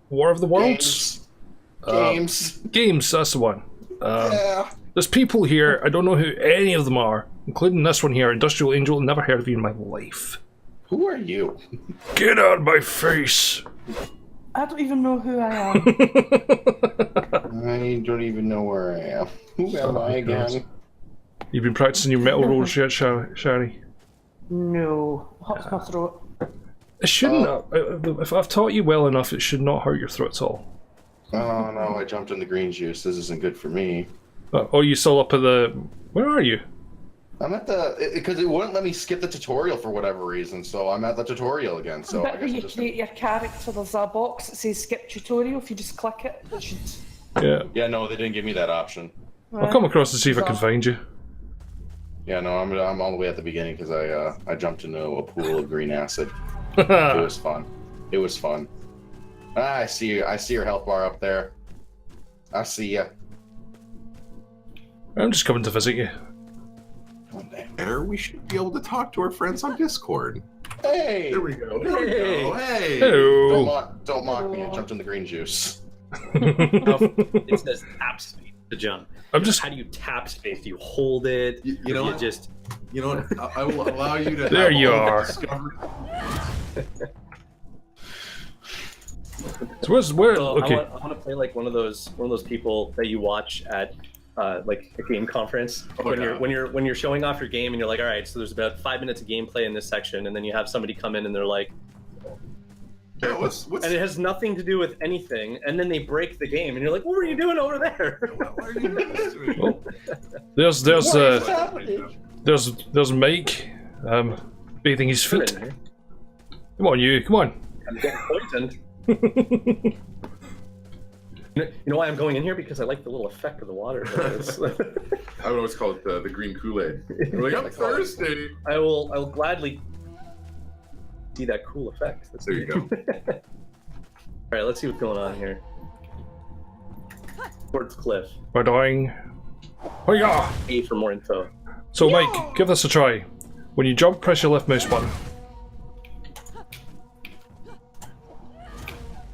War of the Worlds? Games, that's the one. Yeah. There's people here, I don't know who any of them are, including this one here, Industrial Angel, never heard of you in my life. Who are you? Get out of my face! I don't even know who I am. I don't even know where I am. Who am I again? You've been practicing your metal rolls yet, Shari? No. Hurts my throat. It shouldn't. If I've taught you well enough, it should not hurt your throat at all. Oh no, I jumped in the green juice. This isn't good for me. Oh, you still up at the... Where are you? I'm at the... Because it wouldn't let me skip the tutorial for whatever reason, so I'm at the tutorial again. So But when you create your character, there's a box that says skip tutorial. If you just click it, it should... Yeah. Yeah, no, they didn't give me that option. I'll come across to see if I can find you. Yeah, no, I'm all the way at the beginning because I jumped into a pool of green acid. It was fun. It was fun. Ah, I see you. I see your health bar up there. I see you. I'm just coming to visit you. Or we should be able to talk to our friends on Discord. Hey! There we go. There we go. Hey! Hello! Don't mock me. I jumped in the green juice. It says tap space to jump. I'm just... How do you tap space? Do you hold it? You know what? Just... You know what? I will allow you to. There you are. So where? So Okay. I want to play like one of those people that you watch at like a game conference when you're showing off your game and you're like, all right, so there's about 5 minutes of gameplay in this section, and then you have somebody come in and they're like, Yeah, what's and it has nothing to do with anything, and then they break the game, and you're like, what were you doing over there? Why are you doing this to me? Well, there's Mike, bathing his Come feet. in here. Come on, you. Come on. I'm getting poisoned. You know why I'm going in here? Because I like the little effect of the water. I would always call it the green Kool-Aid. We're like, I'm thirsty. I will gladly see that cool effect. There you go. All right, let's see what's going on here. Towards cliff. We're dying. Oh yeah. A for more info. So Mike, give this a try. When you jump, press your left mouse button.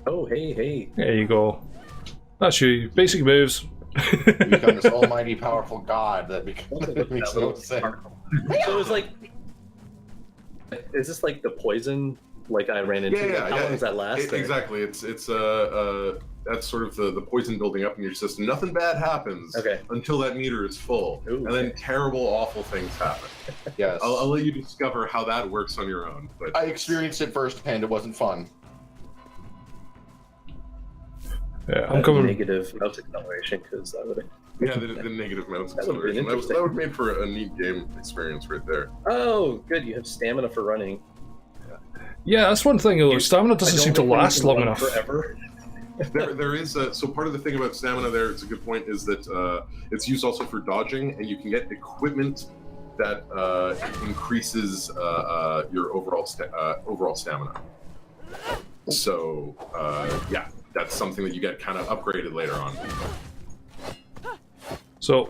Oh, hey. There you go. That's you. Basic moves. You become this almighty, powerful god that makes no sense. So it's like, is this like the poison like I ran into? Yeah. How long does that last? Exactly. It's that's sort of the poison building up in your system. Nothing bad happens until that meter is full, and then terrible, awful things happen. Yes. I'll let you discover how that works on your own. But I experienced it firsthand. It wasn't fun. Yeah, I'm coming. Negative mouse acceleration because that would. Yeah, the negative mouse That would've been acceleration. That interesting. would make for a neat game experience right there. Oh, good. You have stamina for running. Yeah, that's one thing. Though. Stamina doesn't seem to last long enough. Forever. There is so part of the thing about stamina there, it's a good point, is that it's used also for dodging, and you can get equipment that increases your overall stamina. So yeah, that's something that you get kind of upgraded later on. So,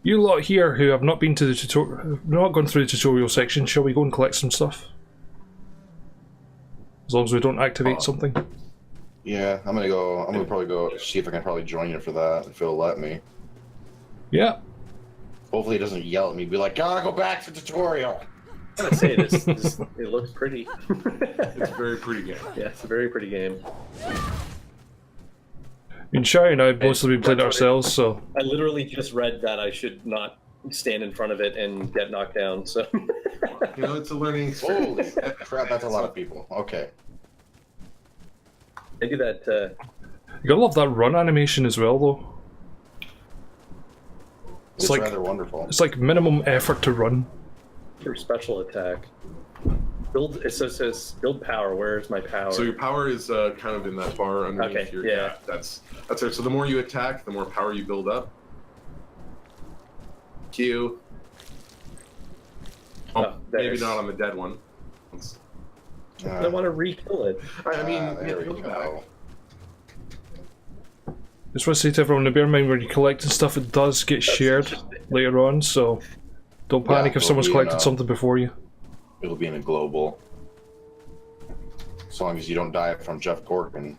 you lot here who have not been to the tutorial, not gone through the tutorial section, shall we go and collect some stuff? As long as we don't activate something. Yeah, I'm gonna probably go see if I can probably join you for that, if it'll let me. Yeah. Hopefully it doesn't yell at me, be like, gotta go back to tutorial. I'm gonna say this it looks pretty. It's a very pretty game. Yeah, it's a very pretty game. In Shire and I have mostly been playing it ourselves, so... I literally just read that I should not stand in front of it and get knocked down, so... You know, it's a learning experience. Holy crap, that's a lot of people. Okay. I do that, You gotta love that run animation as well, though. It's like rather wonderful. It's like minimum effort to run. for special attack. Build, it says build power. Where's my power? So your power is kind of in that bar underneath Okay, your... yeah. That's it. So the more you attack, the more power you build up. Q. Oh, maybe not on the dead one. I want to re-kill it. I mean, there we go. Just want to say to everyone, bear in mind when you're collecting stuff, it does get shared later on, so don't panic if someone's collected something before you. It'll be in a global. As long as you don't die from Jeff Gorgon.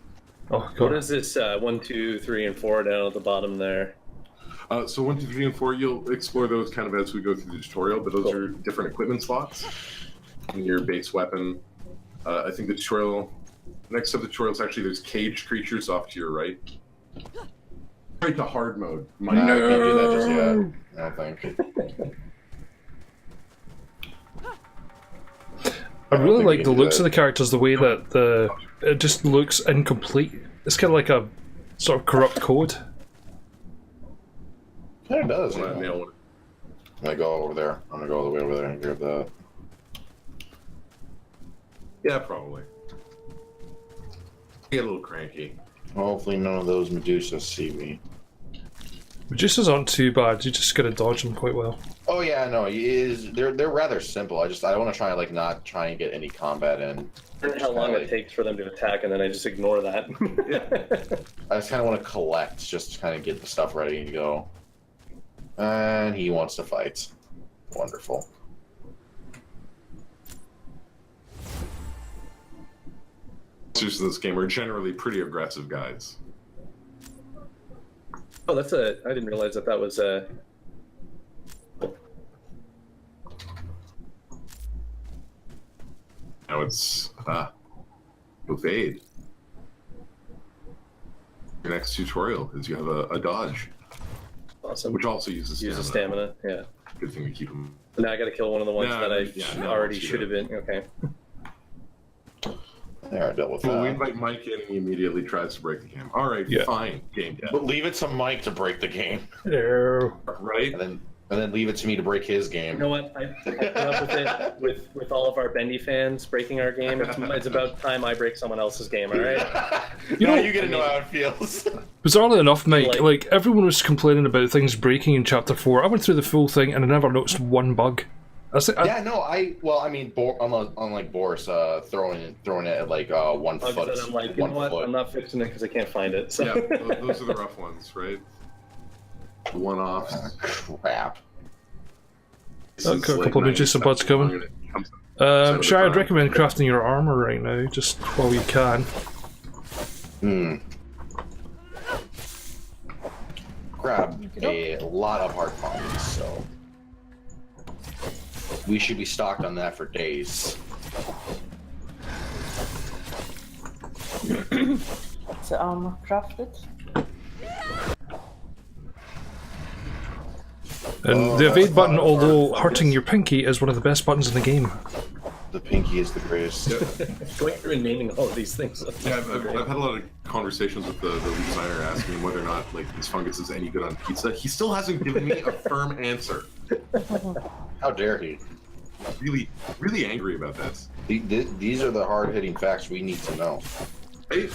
Oh What god. is this 1, 2, 3, and 4 down at the bottom there? So 1, 2, 3, and 4, you'll explore those kind of as we go through the tutorial, but those are different equipment slots in your base weapon. I think the tutorial, next up the tutorial is actually there's caged creatures off to your right. Right to hard mode. I can't do that just yet. I don't think. I really like the we can do looks of the characters, the way that it just looks incomplete. It's kind of like a sort of corrupt code. Yeah, it does. I'm Yeah. gonna nail one. I'm gonna go over there. I'm gonna go all the way over there and grab the. Yeah, probably. Get a little cranky. Hopefully, none of those Medusas see me. Medusas aren't too bad. You just gotta dodge them quite well. Oh yeah, no, they're rather simple. I don't want to try like not try and get any combat in. I don't know how long it takes for them to attack, and then I just ignore that. I just kind of want to collect, just to kind of get the stuff ready and go. And he wants to fight. Wonderful. Monsters in this game are generally pretty aggressive guys. Oh, that's a. I didn't realize that was a. Now it's evade. Your next tutorial is you have a dodge, Awesome. which also uses stamina. Uses stamina, yeah. Good thing to keep them. So now I gotta kill one of the ones No, that I yeah, no, already you should have been. Okay. There, I dealt with Well, we that. invite Mike in, and he immediately tries to break the game. All right, Yeah. fine, game dead. But leave it to Mike to break the game, Hello. Right? and then leave it to me to break his game. You know what? I put up with it with all of our Bendy fans breaking our game. It's about time I break someone else's game. All right. You know, you get to know how it feels. Bizarrely enough, Mike, Like- like everyone was complaining about things breaking in Chapter 4. I went through the full thing and I never noticed one bug. Yeah, no, unlike Boris, throwing it at like 1 Like I foot. said, I'm like, you know what? I'm not fixing it because I can't find it. So. Yeah, those are the rough ones, right? The one-offs. Crap. A couple of midges and buds coming. Shy, I'd recommend crafting your armor right now, just while you can. Grab a lot of hard copies, so we should be stocked on that for days. Is it armor crafted? And the evade button, although hurting your pinky, is one of the best buttons in the game. The pinky is the greatest. Going through and naming all of these things. Yeah, I've had a lot of conversations with the lead designer asking him whether or not like this fungus is any good on pizza. He still hasn't given me a firm answer. How dare he? Really, really angry about this. These are the hard-hitting facts we need to know. Right?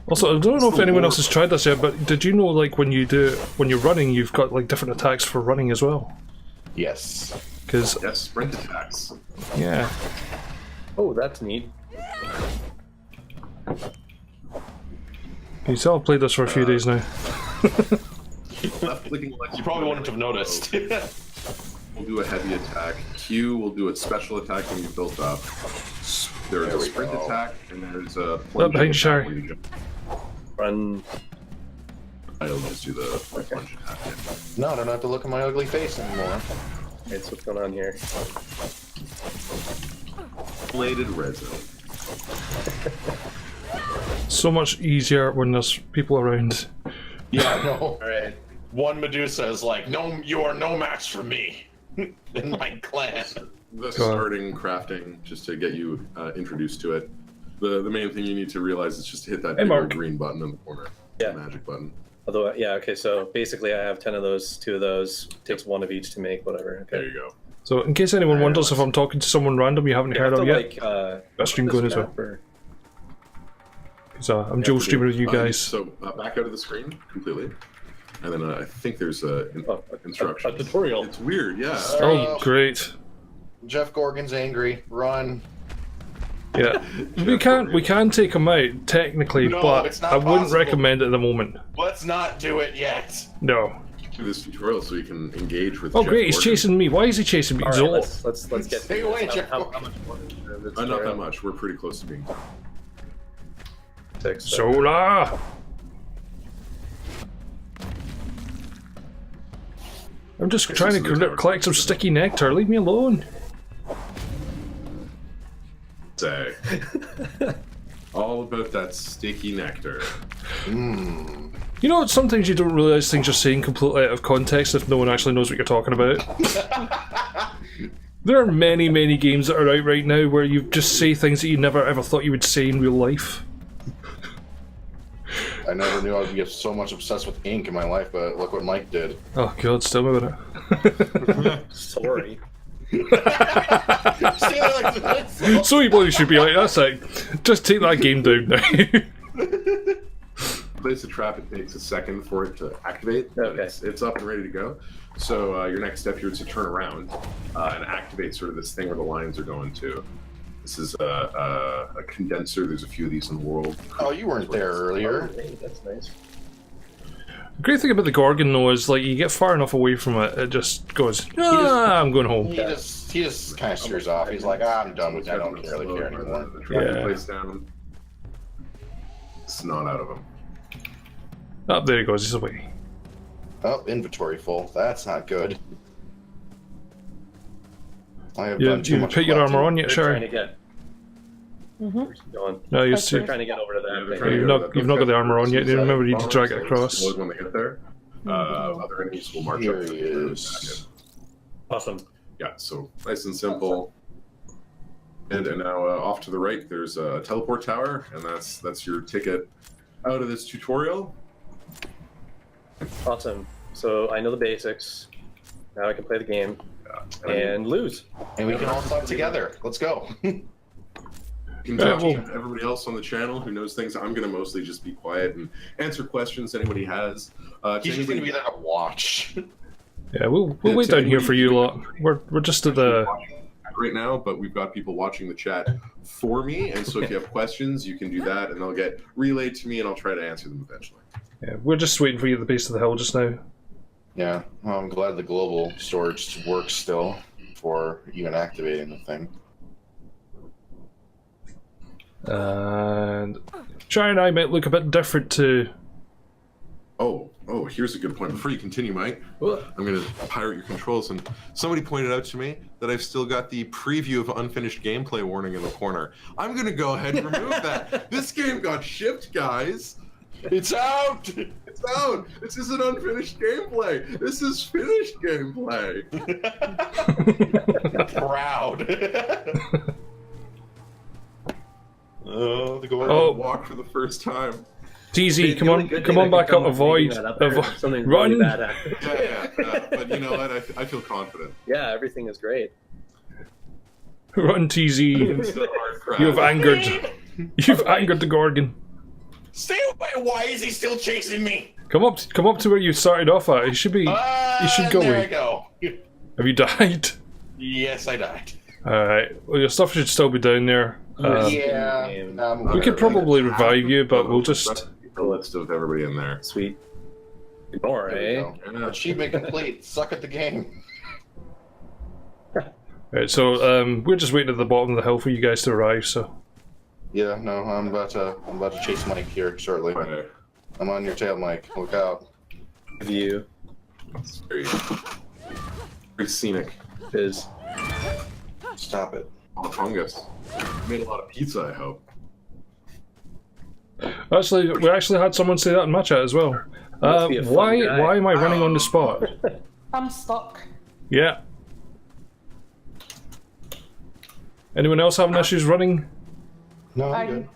Also, I don't know if anyone else has tried this yet, but did you know, like, when you're running, you've got like different attacks for running as well? Yes. Because Yes, sprint attacks. yeah, Oh, that's neat. you tell I've played this for a few days now. Left clicking lets You probably wouldn't have noticed. We'll do a heavy attack. Q will do a special attack when you've built up. There's There a we sprint go. attack, and there's a behind plunging Sherry. attack where you jump. Run. I'll just do the plunge attack. No, I don't have to look at my ugly face anymore. It's what's going on here. Bladed red zone. So much easier when there's people around. Yeah, no. All right. One Medusa is like, no, you are no match for me in my clan. The starting crafting, just to get you introduced to it. The main thing you need to realize is just to hit that Hey, big Mark. old green button in the corner. Yeah. The magic button. Although, yeah, okay, so basically I have 10 of those, 2 of those, takes 1 of each to make, whatever. There Okay. you go. So, in case anyone wonders if I'm talking to someone random you haven't You heard have of to, yet, got stream going as well. or- Because I'm dual streaming with you guys. So back out of the screen completely. And then I think there's instructions. a tutorial. It's weird, yeah. Oh, great! Jeff Gorgon's angry. Run. Yeah, we can take him out technically, No, but it's not I wouldn't possible. recommend it at the moment. Let's not do it yet. No. Do this tutorial so you can engage with. Oh, Jeff great! He's Gordon. chasing me. Why is he chasing me? All He's right, all- let's get Stay away, Jeff. how much more is the Not tutorial? that much. We're pretty close to being done. 6. So. Solar! I'm just trying to collect some sticky nectar. Leave me alone. Say. All about that sticky nectar. Mmm. You know, some things you don't realise things you're saying completely out of context if no one actually knows what you're talking about. There are many, many games that are out right now where you just say things that you never ever thought you would say in real life. I never knew I would get so much obsessed with ink in my life, but look what Mike did. Oh god, still moving it. Sorry. So you bloody should be like, that's like, just take that game down now. Place a trap, it takes a second for it to activate. Okay. It's up and ready to go. So your next step here is to turn around and activate sort of this thing where the lines are going to. This is a condenser. There's a few of these in the world. Oh, you weren't there earlier. Oh, hey, that's nice. The great thing about the Gorgon though is like you get far enough away from it, it just goes, I'm going home. He just kind of steers off. He's like, I'm done with it. I don't really care anymore. The trap Yeah. place down. It's not out of him. Oh, there he goes, he's away. Oh, inventory full. That's not good. I have You done too much. put your armor on yet, They're trying Sherry? to get. Where's he going? No, you're They're trying to get over to that they're thing. trying to You've go not- to that. you've not got the armor on yet. You remember you need to drag it Bombers, across. explode when they get there. Other enemies will march Here up. he is. Awesome. Yeah, so nice and simple. And now off to the right, there's a teleport tower, and that's your ticket out of this tutorial. Awesome. So I know the basics. Now I can play the game Yeah. and lose. And we can all talk together. Let's go. You can Yeah, talk well- to everybody else on the channel who knows things. I'm going to mostly just be quiet and answer questions anybody has. He's just gonna be there to watch. Yeah, we'll wait down here for you lot. We're just at the. right now, but we've got people watching the chat for me, and so if you have questions, you can do that, and they'll get relayed to me, and I'll try to answer them eventually. Yeah, we're just waiting for you at the base of the hill just now. Yeah, well, I'm glad the global storage works still for even activating the thing. And Shy and I might look a bit different to. Oh, here's a good point. Before you continue, Mike, I'm going to pirate your controls. And somebody pointed out to me that I've still got the preview of unfinished gameplay warning in the corner. I'm going to go ahead and remove that. This game got shipped, guys. It's out! It's out. This isn't unfinished gameplay. This is finished gameplay. Proud. Oh, the goal. Oh. Walk for the first time. TZ, come on back up, avoid. Something Run! really bad happened. Yeah. But you know what? I feel confident. Yeah, everything is great. Run, TZ. It's the hard crap. You have angered. You've angered the Gorgon. Stay away! Why is he still chasing me? Come up to where you started off at. You should be. You should go There I away. go. Have you died? Yes, I died. Alright. Well, your stuff should still be down there. Yeah. We could probably revive you, but we'll just. The list of everybody in there. Sweet. More, There we eh? go. Achievement complete. Suck at the game. Right, so we're just waiting at the bottom of the hill for you guys to arrive. So. Yeah, no, I'm about to chase Mike here shortly. Okay. I'm on your tail, Mike. Look out. View It's very scenic. is. Stop it. Oh, fungus. Made a lot of pizza, I hope. Actually, we actually had someone say that in my chat as well. Must be a fun guy. Why am I running on the spot? I'm stuck. Yeah. Anyone else having issues running? No, I'm I'm good.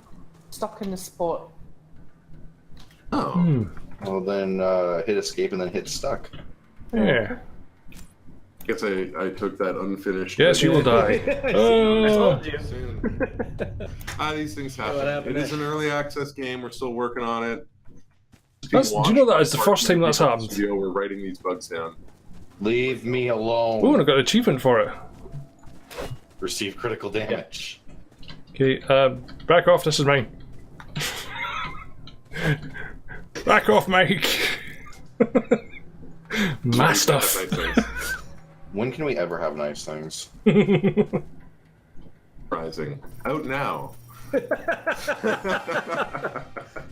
stuck in the spot. Oh. Well, then hit escape and then hit stuck. Yeah. Guess I took that unfinished. Yes, you will die. I told you. Soon. These things What happen. happened It is next? an early access game. We're still working on it. Do you know that is the first time that's happened? Studio, we're writing these bugs down. Leave me alone. Oh, and I got an achievement for it. Receive critical damage. Okay, back off, this is mine. Back off, Mike. My stuff. Nice things. When can we ever have nice things? Surprising. Out now.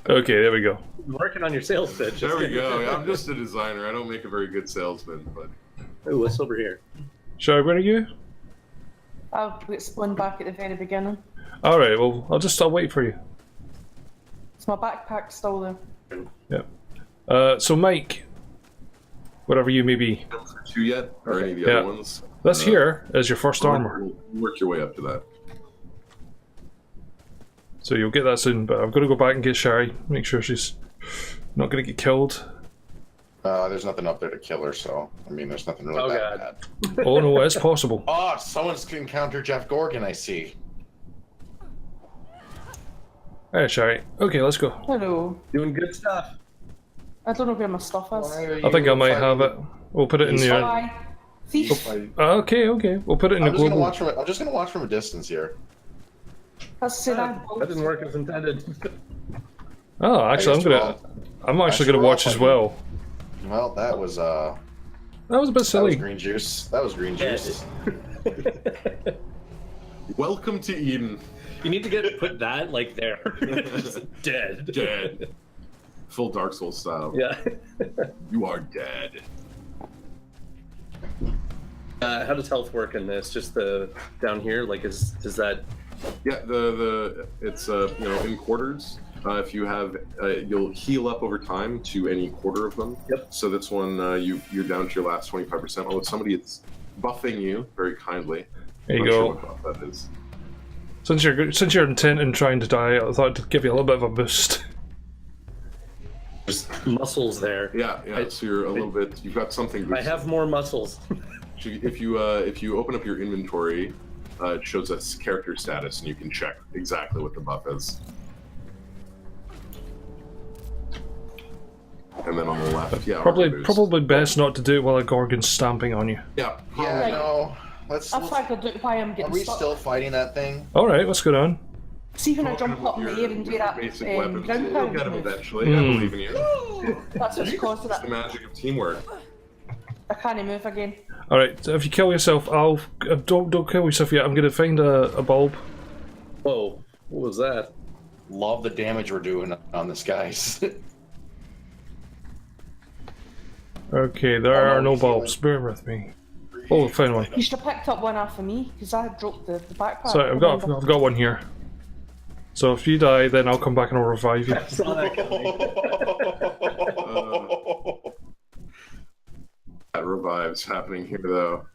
Okay, there we go. Working on your sales pitch. There we go. I'm just a designer. I don't make a very good salesman, but Ooh, what's over here? Shari, where are you? I'll explain back at the very beginning. Alright, well, I'll wait for you. It's my backpack still there. Yeah. So Mike, whatever you may be, for 2 yet, or any of the Yeah. other ones? this here is your first armor. Work your way up to that. So you'll get that soon, but I've got to go back and get Shari, make sure she's not going to get killed. There's nothing up there to kill her, so I mean, there's nothing really that bad. Oh no, it's possible. Oh, someone's encountered Jeff Gorgon, I see. Alright, Shari. Okay, let's go. Hello. Doing good stuff. I don't know where my stuff is. I think I might have it. We'll put it in the... Bye. Thief. Okay, we'll put it in the global... I'm just gonna watch from a distance here. Let's say that. That didn't work as intended. Oh, actually, I'm actually gonna watch as well. Well, that was That was a bit that silly. was green juice. That was green juice. Welcome to Eden. You need to put that like there. Just dead. Dead. Full Dark Souls style. Yeah. You are dead. How does health work in this? Just the down here? Like, is that? Yeah, it's in quarters. If you have, you'll heal up over time to any quarter of them. Yep. So this one, you're down to your last 25%. Although somebody is buffing you very kindly. There you I'm not go. sure what buff that is. Since you're intent in trying to die, I thought to give you a little bit of a boost. There's muscles there. Yeah. So you're a little bit. You've got something. I have more muscles. If you open up your inventory, it shows us character status, and you can check exactly what the buff is. And then on the left, yeah, Probably best not to do it while a Gorgon's stamping on you. Yeah. Yeah, Right. no. Let's. I figured out why I'm Are getting we stuck. still fighting that thing? Alright, what's going on? See when I jump up in the air and do that basic ground weapons. You'll get them pound move? eventually. I believe in you. That's what's causing It's the it. magic of teamwork. I can't move again. Alright, if you kill yourself, don't kill yourself yet. I'm gonna find a bulb. Whoa, what was that? Love the damage we're doing on this, guys. Okay, there are no bulbs. Bear with me. Oh, found one. You should have picked up one after me, because I had dropped the backpack. Sorry, I've got one here. So if you die, then I'll come back and I'll revive you. I saw that coming. That revives happening here, though.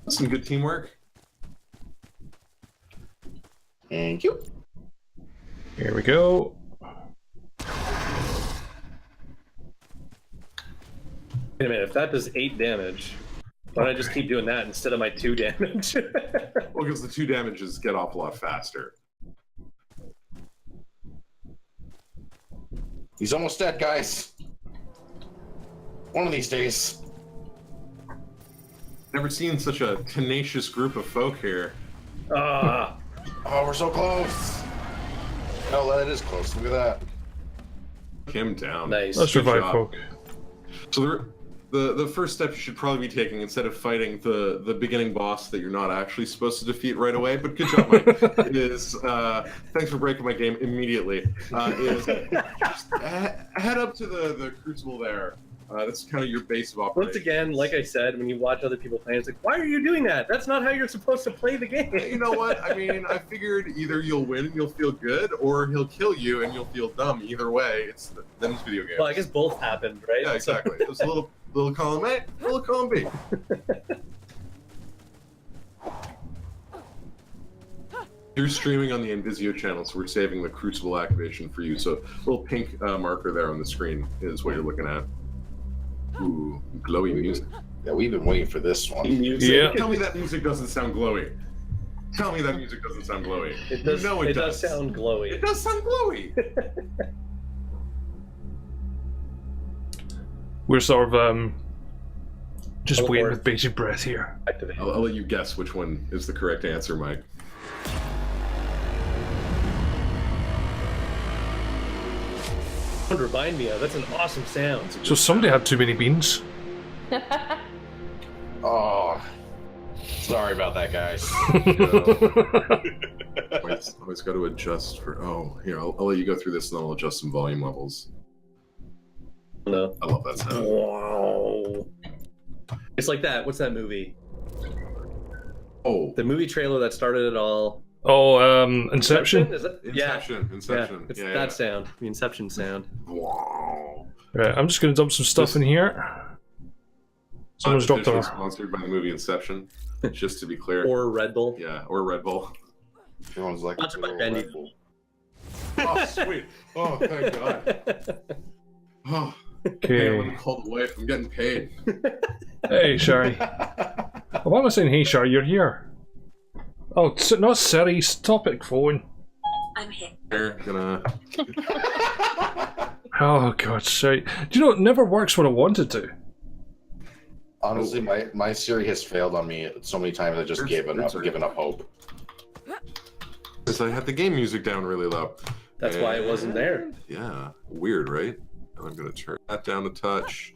Some good teamwork. Thank you. Here we go. Wait a minute, if that does 8 damage, why don't I just keep doing that instead of my 2 damage? Well, because the 2 damages get off a lot faster. He's almost dead, guys. One of these days. Never seen such a tenacious group of folk here. Ah, Oh, we're so close. Oh, that is close. Look at that. Him down. nice. Let's Good revive job. folk. So the first step you should probably be taking, instead of fighting the beginning boss that you're not actually supposed to defeat right away, but good job, Mike, is thanks for breaking my game immediately. Is just head up to the crucible there. That's kind of your base of operation. Once again, like I said, when you watch other people play, it's like, why are you doing that? That's not how you're supposed to play the game. You know what? I mean, I figured either you'll win and you'll feel good, or he'll kill you and you'll feel dumb. Either way, it's them's video games. Well, I guess both happened, right? Yeah, exactly. There's a little column A, little column B. You're streaming on the Invisio channel, so we're saving the Crucible activation for you. So a little pink marker there on the screen is what you're looking at. Ooh, glowy music. Yeah, we've been waiting for this one. Yeah. Tell me that music doesn't sound glowy. Tell me that music doesn't sound glowy. It does, You know it does sound glowy. It does sound glowy. We're sort of just Teleport. waiting with bated breath here. Activate. I'll let you guess which one is the correct answer, Mike. Remind me of. That's an awesome sound. So somebody had too many beans. Oh, Sorry about that, guys. Always got to adjust for. Oh, here, I'll let you go through this, and then I'll adjust some volume levels. No. I love that sound. Wow. It's like that. What's that movie? Oh, The movie trailer that started it all. Oh, Inception? Is it? Inception. Yeah. Inception. It's Yeah, that sound. The Inception sound. Wow. Right, I'm just going to dump some stuff in here. Someone's dropped Unofficially a... sponsored by the movie Inception, just to be clear. Or Red Bull. Yeah, or Red Bull. Everyone's like, Sponsored by "Oh, Bendy." Red Bull." Oh, sweet. Oh, thank God. Oh, Okay. I'm gonna call the wife. I'm getting paid. Hey, Shari. Why am I saying hey, Shari? You're here. Oh, not Siri. Stop it, phone. I'm here. Here, gonna. Oh, God's sake. Do you know, it never works when I want it to. Honestly, my Siri has failed on me so many times. I just given up hope. Because I had the game music down really low. That's why it wasn't there. Yeah, weird, right? And I'm gonna turn that down a touch.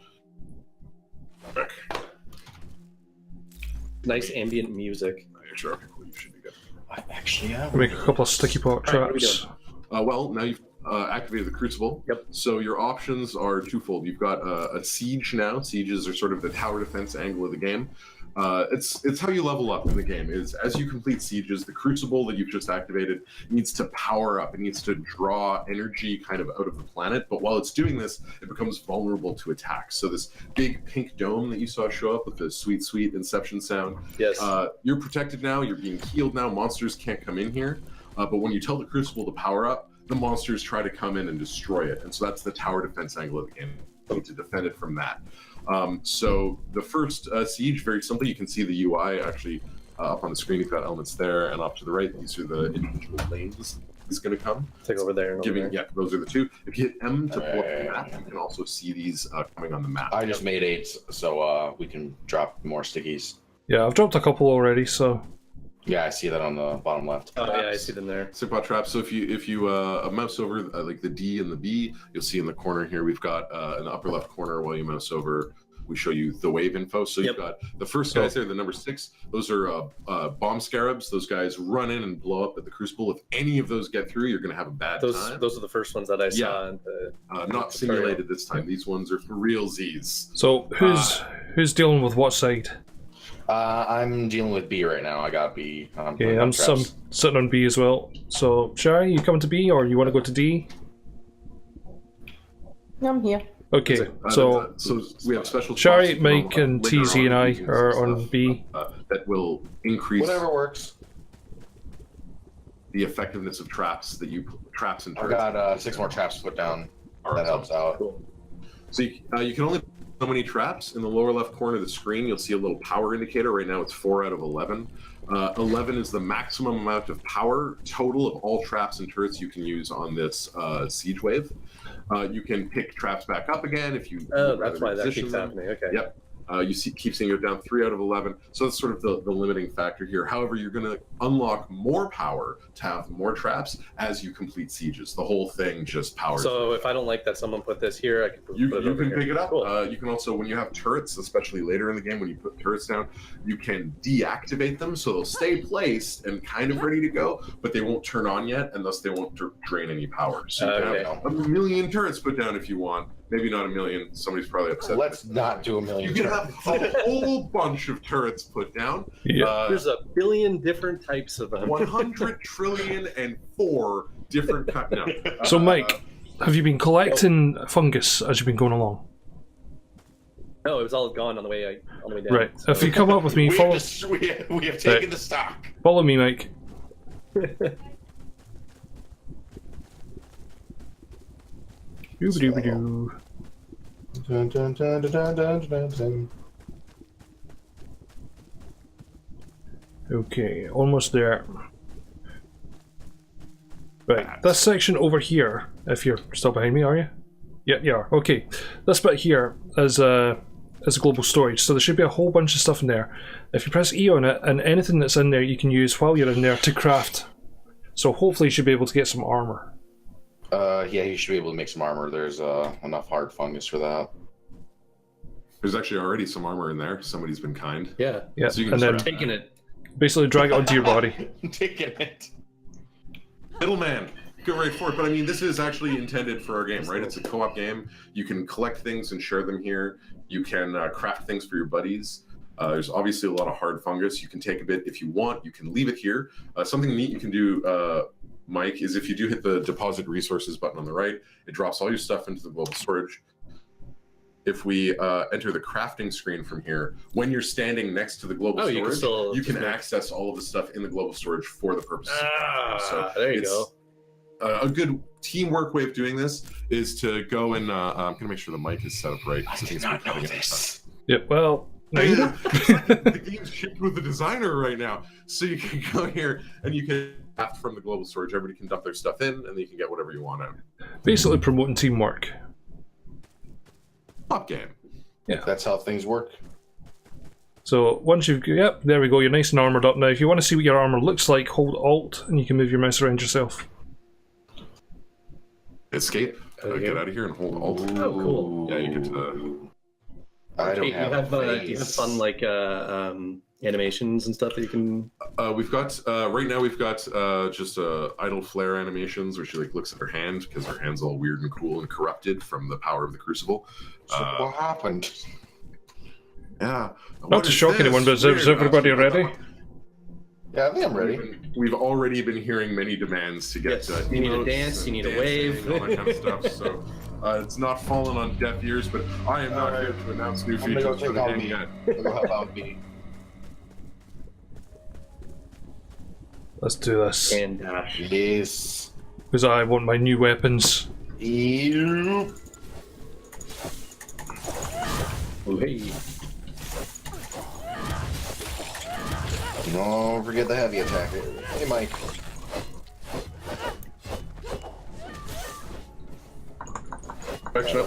Nice ambient music. Sure, you should be good. I actually am. Make a couple of sticky pot Alright, what are we traps. Well, now you've activated the Crucible. Yep. So your options are twofold. You've got a siege now. Sieges are sort of the tower defense angle of the game. It's how you level up in the game. Is as you complete sieges, the Crucible that you've just activated needs to power up. It needs to draw energy kind of out of the planet. But while it's doing this, it becomes vulnerable to attacks. So this big pink dome that you saw show up with the sweet, sweet Inception sound. Yes. You're protected now. You're being healed now. Monsters can't come in here. But when you tell the Crucible to power up, the monsters try to come in and destroy it. And so that's the tower defense angle of the game. You need to defend it from that. So the first siege, very simply, you can see the UI actually up on the screen. You've got elements there, and off to the right, these are the individual lanes he's going to come. Take over there. And over there. Yeah, those are the two. If you hit M to pull up the map, you can also see these coming on the map. I just made 8, so we can drop more stickies. Yeah, I've dropped a couple already, so... Yeah, I see that on the bottom left. Oh yeah, I see them there. Stick traps. So if you mouse over like the D and the B, you'll see in the corner here we've got in the upper left corner while you mouse over, we show you the wave info. So you've got the first guys there, the number 6. Those are bomb scarabs. Those guys run in and blow up at the Crucible. If any of those get through, you're going to have a bad time. Those are the first ones that I saw. In not simulated this time. These ones are for real Z's. So who's dealing with what side? I'm dealing with B right now. I got B. Okay, I'm sitting on B as well. So, Shari, you coming to B, or you want to go to D? I'm here. Okay, so we have special Shari, spots Mike, and later TZ on and I in are stuff, on B. That will increase Whatever works. the effectiveness of traps and I turrets. got 6 more traps put down. That helps out. Cool. So you can only put so many traps. In the lower left corner of the screen, you'll see a little power indicator. Right now it's 4 out of 11. 11 is the maximum amount of power total of all traps and turrets you can use on this siege wave. You can pick traps back up again if you. Oh, that's why that keeps happening. Okay. Yep. Keep seeing it down 3 out of 11. So that's sort of the limiting factor here. However, you're going to unlock more power to have more traps as you complete sieges. The whole thing just powers. So if I don't like that someone put this here, I can put You it over can here. pick it up. Cool. You can also, when you have turrets, especially later in the game, when you put turrets down, you can deactivate them so they'll stay placed and kind of ready to go, but they won't turn on yet, and thus they won't drain any power. So you can have a million turrets put down if you want. Maybe not a million. Somebody's probably upset. Let's not do a million. You can have a whole bunch of turrets put down. Yeah. There's a billion different types of them. 100 trillion and 4 different kinds. No. So, Mike, have you been collecting fungus as you've been going along? No, it was all gone on the way down. Right. So. If you come up with me, follow. We have taken the stock. Follow me, Mike. Doo-ba-doo-ba-doo. Dun, dun, dun, dun, dun, dun, dun, dun. Okay, almost there. Right, this section over here, if you're still behind me, are you? Yeah, you are. Okay, this bit here is a global storage, so there should be a whole bunch of stuff in there. If you press E on it, and anything that's in there you can use while you're in there to craft. So hopefully you should be able to get some armor. Yeah, you should be able to make some armor. There's enough hard fungus for that. There's actually already some armor in there. Somebody's been kind. Yeah. Yeah, So you can and then Taking it. Basically, drag it onto your body. I'm taking it. Middleman, go right for it. But I mean, this is actually intended for our game, right? It's a co-op game. You can collect things and share them here. You can craft things for your buddies. There's obviously a lot of hard fungus. You can take a bit if you want. You can leave it here. Something neat you can do, Mike, is if you do hit the deposit resources button on the right, it drops all your stuff into the global storage. If we enter the crafting screen from here, when you're standing next to the global storage, you can access all of the stuff in the global storage for the purposes of crafting. So there you go. A good teamwork way of doing this is to go and I'm going to make sure the mic is set up right. I did not know this. Yep, well, no, you don't. The game's shipped with the designer right now. So you can go here and you can craft from the global storage. Everybody can dump their stuff in and then you can get whatever you want out. Basically promoting teamwork. Top game. Yeah. That's how things work. So once you've, yep, there we go, you're nice and armoured up now. If you want to see what your armour looks like, hold Alt and you can move your mouse around yourself. Escape. Get out of here and hold Alt. Oh, cool. Yeah, you get to the... I don't have do you have fun like animations and stuff that you can? We've got right now. We've got just idle flare animations, where she like looks at her hand because her hand's all weird and cool and corrupted from the power of the crucible. So what happened? Yeah. Not to shock anyone, but is everybody ready? Yeah, I think I'm ready. We've already been hearing many demands to get. Yes. You need a dance. You need a wave. All that kind of stuff. So it's not fallen on deaf ears, but I am not here to announce new features for the game yet. I'm gonna help out me. Let's do this. And Yes. Because I want my new weapons. Ew. oh, hey. Don't forget the heavy attack. Hey, Mike.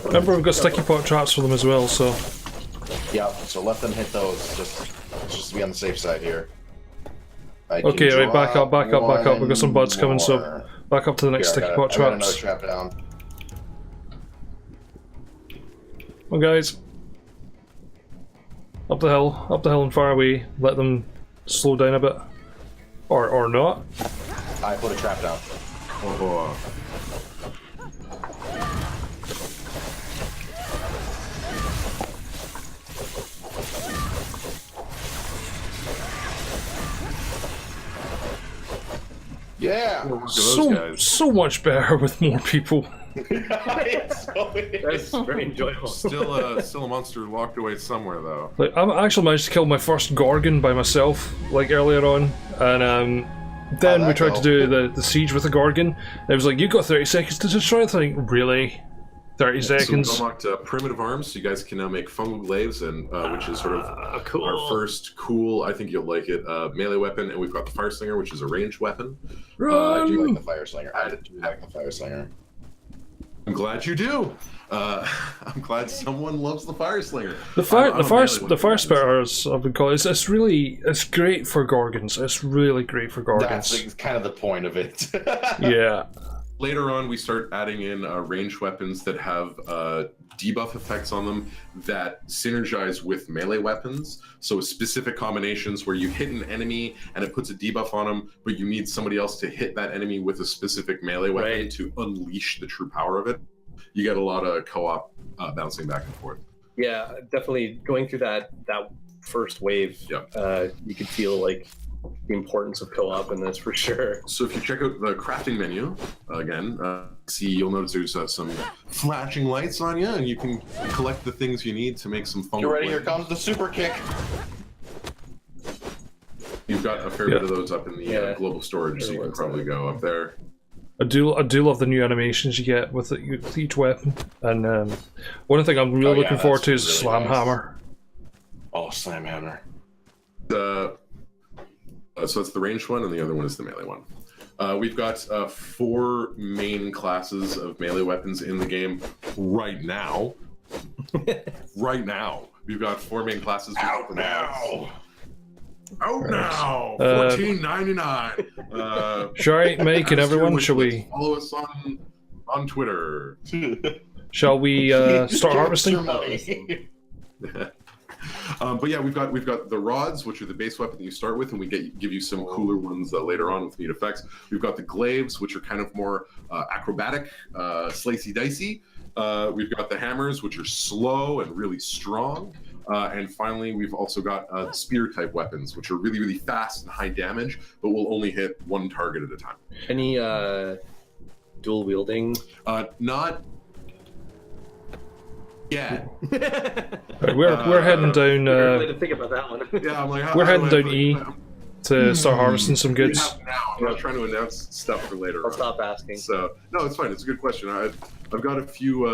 Remember, we've got sticky pot traps for them as well, so... Yep, so let them hit those, just to be on the safe side here. Okay, right, back up. We've got some buds coming, so back up to the next sticky pot I got another traps. trap down. Come on, guys. Up the hill and far away. Let them slow down a bit. Or not. I put a trap down. Oh, Yeah! So much better with more people. That's very enjoyable. still a monster locked away somewhere though. Like, I actually managed to kill my first Gorgon by myself, like earlier on, and then we tried to do the siege with the Gorgon. And it was like, you got 30 seconds to destroy the thing. Really? 30 seconds? So we unlocked primitive arms, so you guys can now make fungal glaives, and which is sort of cool. our first cool, I think you'll like it, melee weapon, and we've got the Fire Slinger, which is a ranged weapon. I do like the Fire Slinger. I do like the Fire Slinger. I'm glad you do. I'm glad someone loves the Fire Slinger. The fire spitters, I've been calling it. It's great for Gorgons. It's really great for Gorgons. That's kind of the point of it. Yeah. Later on, we start adding in ranged weapons that have debuff effects on them that synergize with melee weapons. So specific combinations where you hit an enemy and it puts a debuff on them, but you need somebody else to hit that enemy with a specific melee weapon to unleash the true power of it. You get a lot of co-op bouncing back and forth. Yeah, definitely going through that first wave. Yeah. You could feel like the importance of co-op in this for sure. So if you check out the crafting menu again, you'll notice there's some flashing lights on you, and you can collect the things you need to make some fun. You ready? Here comes the super kick. You've got a fair bit of those up in the global storage, so you can probably go up there. I do love the new animations you get with each weapon, and one thing I'm really looking forward to is really Slam Hammer. Oh, Slam Hammer. So that's the ranged one, and the other one is the melee one. We've got 4 main classes of melee weapons in the game right now. Right now. We've got 4 main classes. Out now! Out now! $14.99! Shall Mike and everyone, shall we... Follow us on Twitter. Shall we start harvesting? But yeah, we've got the rods, which are the base weapon that you start with, and we give you some cooler ones later on with neat effects. We've got the glaives, which are kind of more acrobatic, slicey dicey. We've got the hammers, which are slow and really strong. And finally, we've also got spear type weapons, which are really, really fast and high damage, but will only hit one target at a time. Any dual wielding? Not yet. We're heading down. Way to think about that one. Yeah, I'm like, We're heading down E to start harvesting some goods. Now. I'm not trying to announce stuff for later. I'll stop asking. So no, it's fine. It's a good question. I've got a few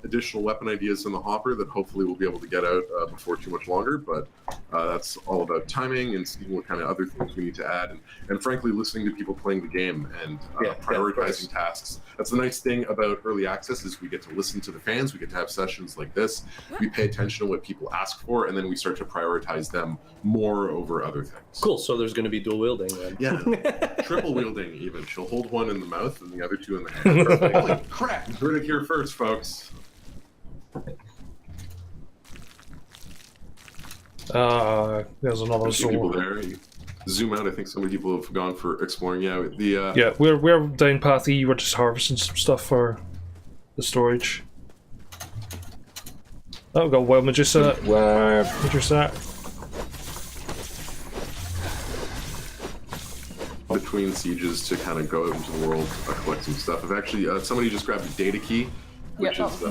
additional weapon ideas in the hopper that hopefully we'll be able to get out before too much longer. But that's all about timing and seeing what kind of other things we need to add, and frankly, listening to people playing the game and prioritizing tasks. That's the nice thing about early access is we get to listen to the fans. We get to have sessions like this. We pay attention to what people ask for, and then we start to prioritize them more over other things. Cool. So there's going to be dual wielding then. Yeah, triple wielding even. She'll hold one in the mouth and the other two in the hand. Holy crap! You heard it here first, folks. There's another people zone. there. You zoom out. I think so many people have gone for exploring. Yeah, the Yeah, we're down path E. We're just harvesting some stuff for the storage. Oh, we've got wild Medusa. Medusa. between sieges to kind of go out into the world, collect some stuff. I've actually somebody just grabbed a data key, which is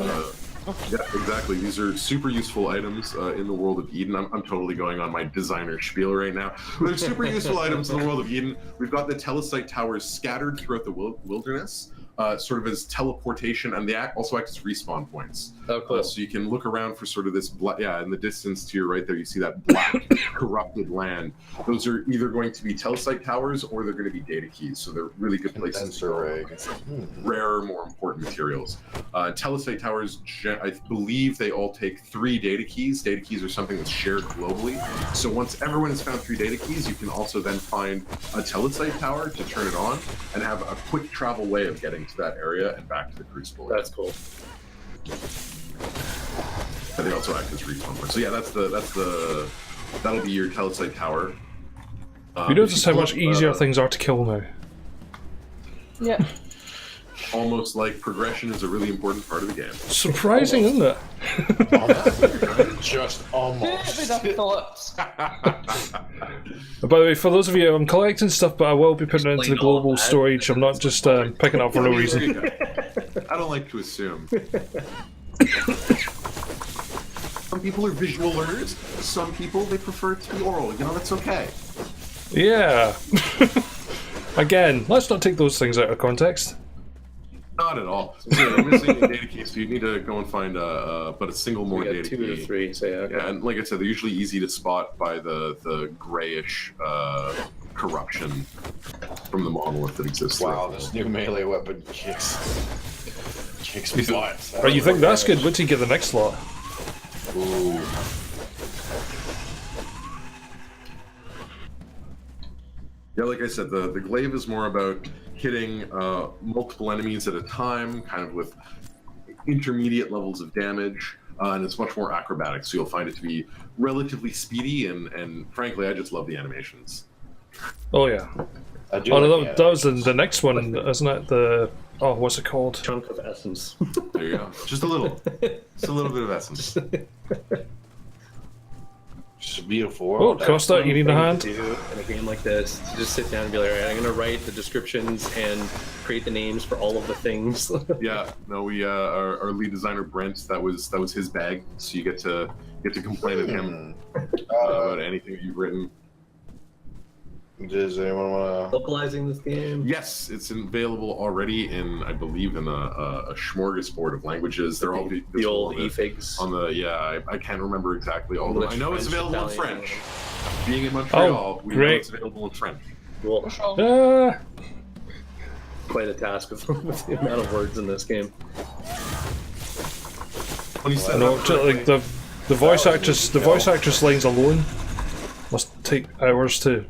yeah, exactly. These are super useful items in the world of Eden. I'm totally going on my designer spiel right now. They're super useful items in the world of Eden. We've got the Telesite towers scattered throughout the wilderness, sort of as teleportation, and they also act as respawn points. Oh, cool. So you can look around for sort of this, in the distance to your right there, you see that black corrupted land. Those are either going to be Telesite towers or they're going to be data keys. So they're really good places to rare, more important materials. Telesite towers, I believe they all take 3 data keys. Data keys are something that's shared globally. So once everyone has found 3 data keys, you can also then find a Telesite tower to turn it on and have a quick travel way of getting to that area and back to the Crucible. That's cool. And they also act as respawn points. So yeah, that'll be your Telesite tower. You notice how much easier things are to kill now. Yeah. Almost like progression is a really important part of the game. Surprising, isn't it? Just almost. Who'd have thought? By the way, for those of you, I'm collecting stuff, but I will be putting it into the global storage. I'm not just picking it up for no reason. I don't like to assume. Some people are visual learners. Some people, they prefer it to be oral. You know, that's okay. Yeah. Again, let's not take those things out of context. Not at all. So you're missing a data key, so you need to go and find but a single more data key. 2 to 3, so yeah. Okay. Yeah, and like I said, they're usually easy to spot by the grayish corruption from the monolith that exists. Wow, this new melee weapon kicks butt. Oh, you think that's good? Wait till you get the next slot. Ooh. Yeah, like I said, the glaive is more about hitting multiple enemies at a time, kind of with intermediate levels of damage, and it's much more acrobatic, so you'll find it to be relatively speedy, and frankly, I just love the animations. Oh yeah. That was the next one, isn't it? Oh, what's it called? Chunk of essence. There you go. Just a little. Just a little bit of essence. Just beautiful. Oh, Costa, you need a hand? Do in a game like this, to just sit down and be like, all right, I'm going to write the descriptions and create the names for all of the things. Yeah, no, we our lead designer Brent, that was his bag, so you get to complain at him about anything you've written. Does anyone want to Localizing this game? Yes, it's available already in, I believe, in a smorgasbord of languages. They're all the old e-figs. On the I can't remember exactly all of them. I know it's available in French. Being in Oh, Montreal, we know great. it's available in French. Cool. Ah. Quite a task with the amount of words in this game. When you set No, up like the voice actress lines alone must take hours to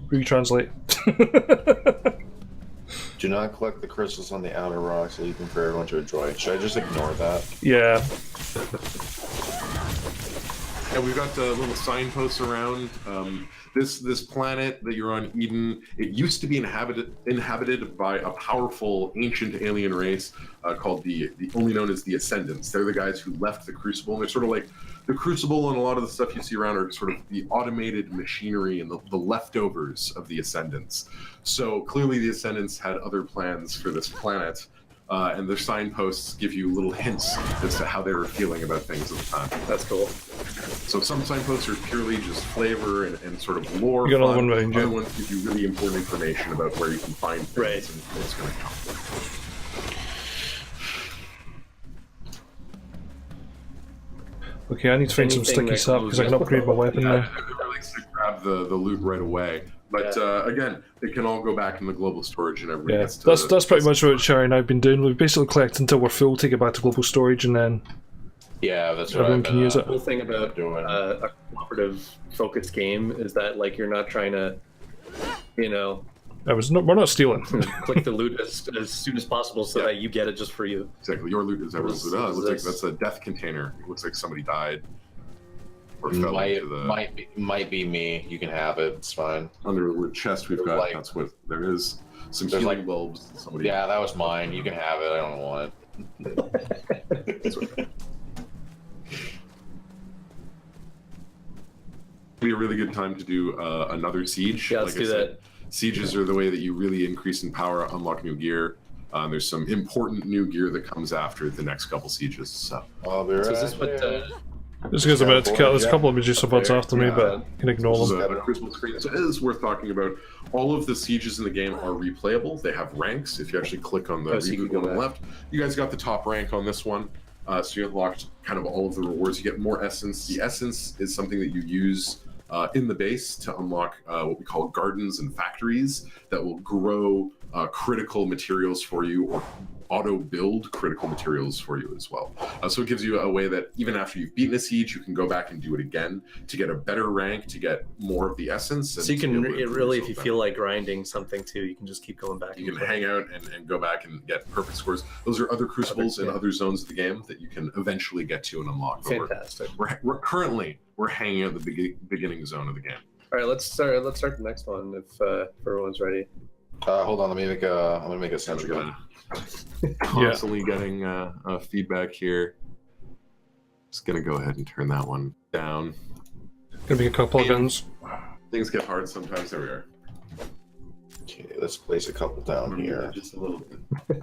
retranslate. do not collect the crystals on the outer rocks, leaving for everyone to enjoy. Should I just ignore that? Yeah. Yeah, we've got little signposts around. This planet that you're on, Eden, it used to be inhabited by a powerful ancient alien race called the only known as the Ascendants. They're the guys who left the Crucible, and they're sort of like the Crucible, and a lot of the stuff you see around are sort of the automated machinery and the leftovers of the Ascendants. So clearly the Ascendants had other plans for this planet. And their signposts give you little hints as to how they were feeling about things at the time. That's cool. So some signposts are purely just flavor and sort of lore. You got another fun. one behind you. Other ones give you really important information about where you can find things Right. and what's going to come. Okay, I need to find some Anything sticky that sap because I can upgrade my weapon now. Everybody likes to grab the loot right away. But again, it can all go back in the global storage and everybody Yeah, gets to... that's pretty much what Sherry and I have been doing. We've basically collected until we're full, take it back to global storage, and then Yeah, that's what everyone I've can been, use it. The whole thing about doing. a cooperative focused game is that like you're not trying to, you know, We're not stealing. click the loot as soon as possible so that you get it just for you. Exactly, your loot is everyone's loot. Oh, it looks like that's a death container. It looks like somebody died. Or fell into the... Might be me. You can have it. It's fine. Under the chest we've got, Like- that's what there is. Some There's healing like- bulbs. Somebody... Yeah, that was mine. You can have it. I don't want it. Be a really good time to do another siege. Yeah, let's do that. Sieges are the way that you really increase in power, unlock new gear. There's some important new gear that comes after the next couple sieges. So I'll be right So is this what there. This guy's about to kill. There's a couple of Medusa buds after me, Yeah. but I can ignore this is them. a Crucible screen. So it is worth talking about. All of the sieges in the game are replayable. They have ranks. If you actually click on the Oh, so you reboot can go one on the back. left, you guys got the top rank on this one. So you unlocked kind of all of the rewards. You get more essence. The essence is something that you use in the base to unlock what we call gardens and factories that will grow critical materials for you or auto build critical materials for you as well. So it gives you a way that even after you've beaten a siege, you can go back and do it again to get a better rank, to get more of the essence. And So you to can be able to improve really, if you yourself feel like grinding something too, you can just keep going back. you can hang out and go back and get perfect scores. Those are other crucibles in other zones of the game that you can eventually get to and unlock. But Fantastic. we're currently hanging out at the beginning zone of the game. All right, let's start the next one if everyone's ready. Hold on. I'm gonna make a I'm sentry gonna gun. constantly getting feedback here. Just gonna go ahead and turn that one down. Gonna be a couple of guns. Things get hard sometimes. There we are. Okay, let's place a couple down here. Just a little bit.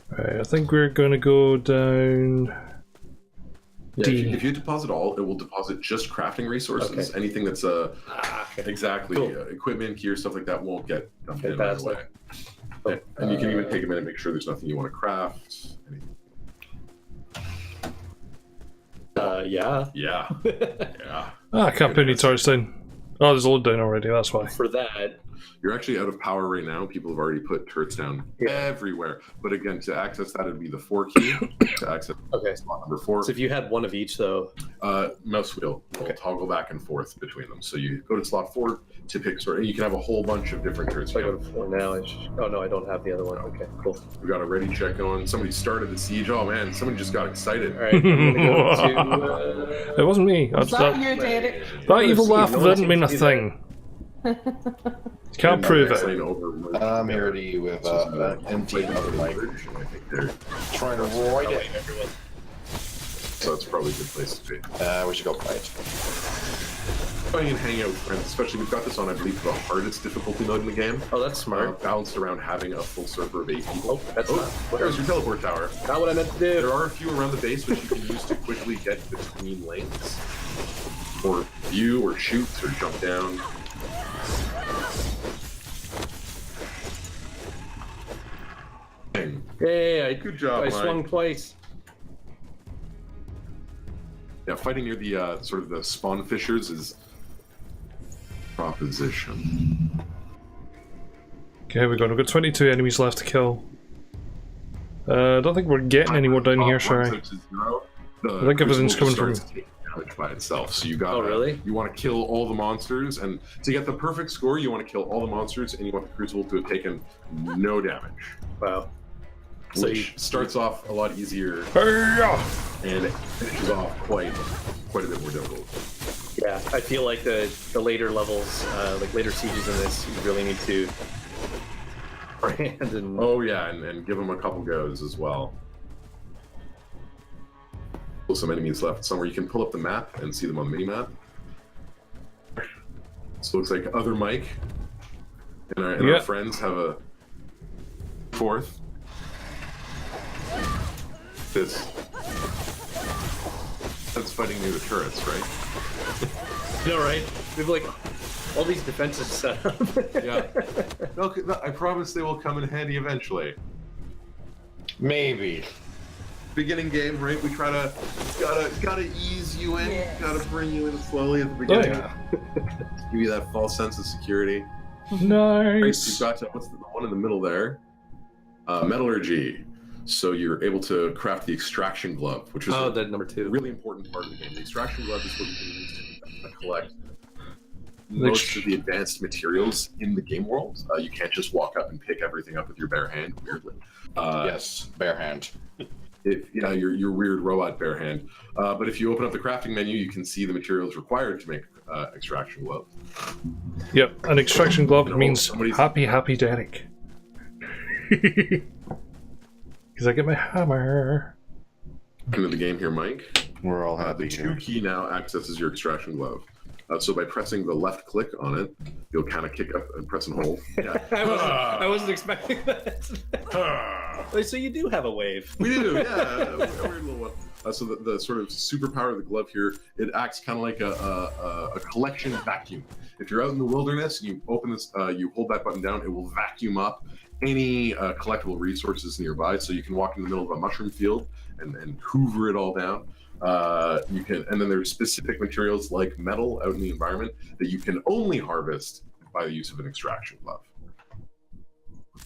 Right, I think we're gonna go down Yeah, D. if you deposit all, it will deposit just crafting resources. Okay. Anything that's exactly Cool. equipment, gear, stuff like that won't get dumped in right Fantastic. away. Yeah, and you can even take a minute, make sure there's nothing you want to craft. Anything. Yeah. Yeah, yeah. I can't put any turrets down. Oh, there's a load down already, that's why. For that, You're actually out of power right now. People have already put turrets down everywhere. But again, to access that, it'd be the 4 key to access okay. slot number 4. So if you had one of each, though, Mouse wheel will toggle back and forth between them. So you go to slot 4 to pick sort. You can have a whole bunch of different turrets. if I go to 4 now, oh no, I don't have the other one. Okay, cool. We got a ready check going. Somebody started the siege. Oh man, somebody just got excited. All right, I'm gonna go to. It wasn't me. Is that you, Derek? That evil see, laugh no one didn't mean a seems to be thing. Can't prove it. I'm here to you with an empty another light. I think they're Trying to avoid it. so it's probably a good place to be. We should go fight. Playing and hanging out with friends, especially we've got this on, I believe, the hardest difficulty mode in the game. Oh, that's smart. Balanced around having a full server of 8 people. Oh, that's not. There's your teleport tower. Not what I meant to do. There are a few around the base which you can use to quickly get between lanes. Or view, or shoot, or jump down. Dang. Hey, Good job, I Mike. swung twice. Yeah, fighting near the sort of the spawn fissures is proposition. Okay, we've got 22 enemies left to kill. I don't think we're getting any more down here, Sherry. I think everything's coming from... damage by itself. So you got. Oh, really? You want to kill all the monsters, and to get the perfect score, you want to kill all the monsters, and you want the crucible to have taken no damage. Wow. So which starts off a lot easier Hey-ya! and it finishes off quite a bit more difficult. Yeah, I feel like the later levels, like later sieges in this, you really need to hand and Oh yeah, and give them a couple goes as well. Some enemies left somewhere. You can pull up the map and see them on the mini map. So it looks like other Mike and our friends have a fourth. That's fighting near the turrets, right? no, right? We have like all these defenses set up. Yeah. I promise they will come in handy eventually. Maybe. Beginning game, right? We try to gotta ease you in, gotta bring you in slowly at the beginning. Give you that false sense of security. Nice. You've got what's the one in the middle there? Metallurgy. So you're able to craft the extraction glove, which is that number 2. a really important part of the game. The extraction glove is what you can use to collect most of the advanced materials in the game world. You can't just walk up and pick everything up with your bare hand, weirdly. Yes, bare hand. Your weird robot bare hand. But if you open up the crafting menu, you can see the materials required to make extraction glove. Yep, an extraction glove means happy Derek. Because I get my hammer. Into the game here, Mike. We're all happy The here. 2 key now accesses your extraction glove. So by pressing the left click on it, you'll kind of kick up and press and hold. Yeah. I wasn't expecting that. So you do have a wave. We do, yeah. A weird little one. So the sort of superpower of the glove here, it acts kind of like a collection vacuum. If you're out in the wilderness and you open this, you hold that button down, it will vacuum up any collectible resources nearby. So you can walk in the middle of a mushroom field and hoover it all down. You can, and then there's specific materials like metal out in the environment that you can only harvest by the use of an extraction glove.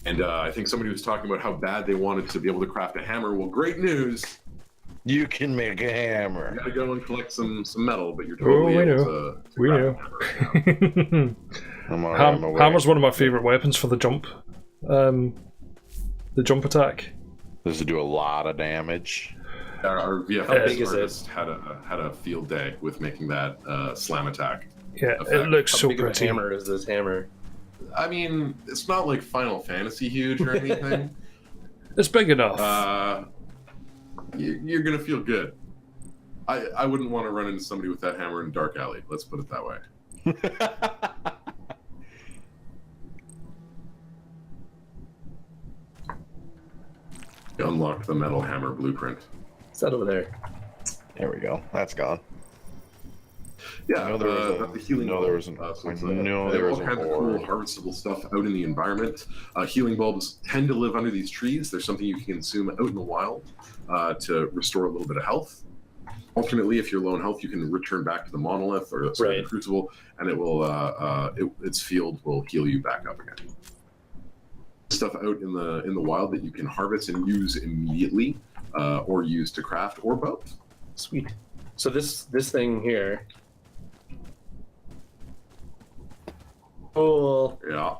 And I think somebody was talking about how bad they wanted to be able to craft a hammer. Well, great news. You can make a hammer. You gotta go and collect some metal, but you're totally able to We craft know. a hammer. Hammer's one of my favourite weapons for the jump. The jump attack. Does it do a lot of damage? Our big VFX is it? artist had a field day with making that slam attack. Yeah, effect. it looks How so big of a pretty. hammer is this hammer? I mean, it's not like Final Fantasy huge or anything. It's big enough. You're gonna feel good. I wouldn't want to run into somebody with that hammer in a dark alley. Let's put it that way. Unlock the metal hammer blueprint. Is that over there? There we go. That's gone. Yeah, I know there was the healing no, bulb. there wasn't. So I it's, know they there have was all kinds of cool harvestable stuff out in the environment. Healing bulbs tend to live under these trees. There's something you can consume out in the wild to restore a little bit of health. Alternately, if you're low in health, you can return back to the monolith or the crucible, and it will its field will heal you back up again. Stuff out in the wild that you can harvest and use immediately, or use to craft, or both. Sweet. So this thing here. Cool. Yeah.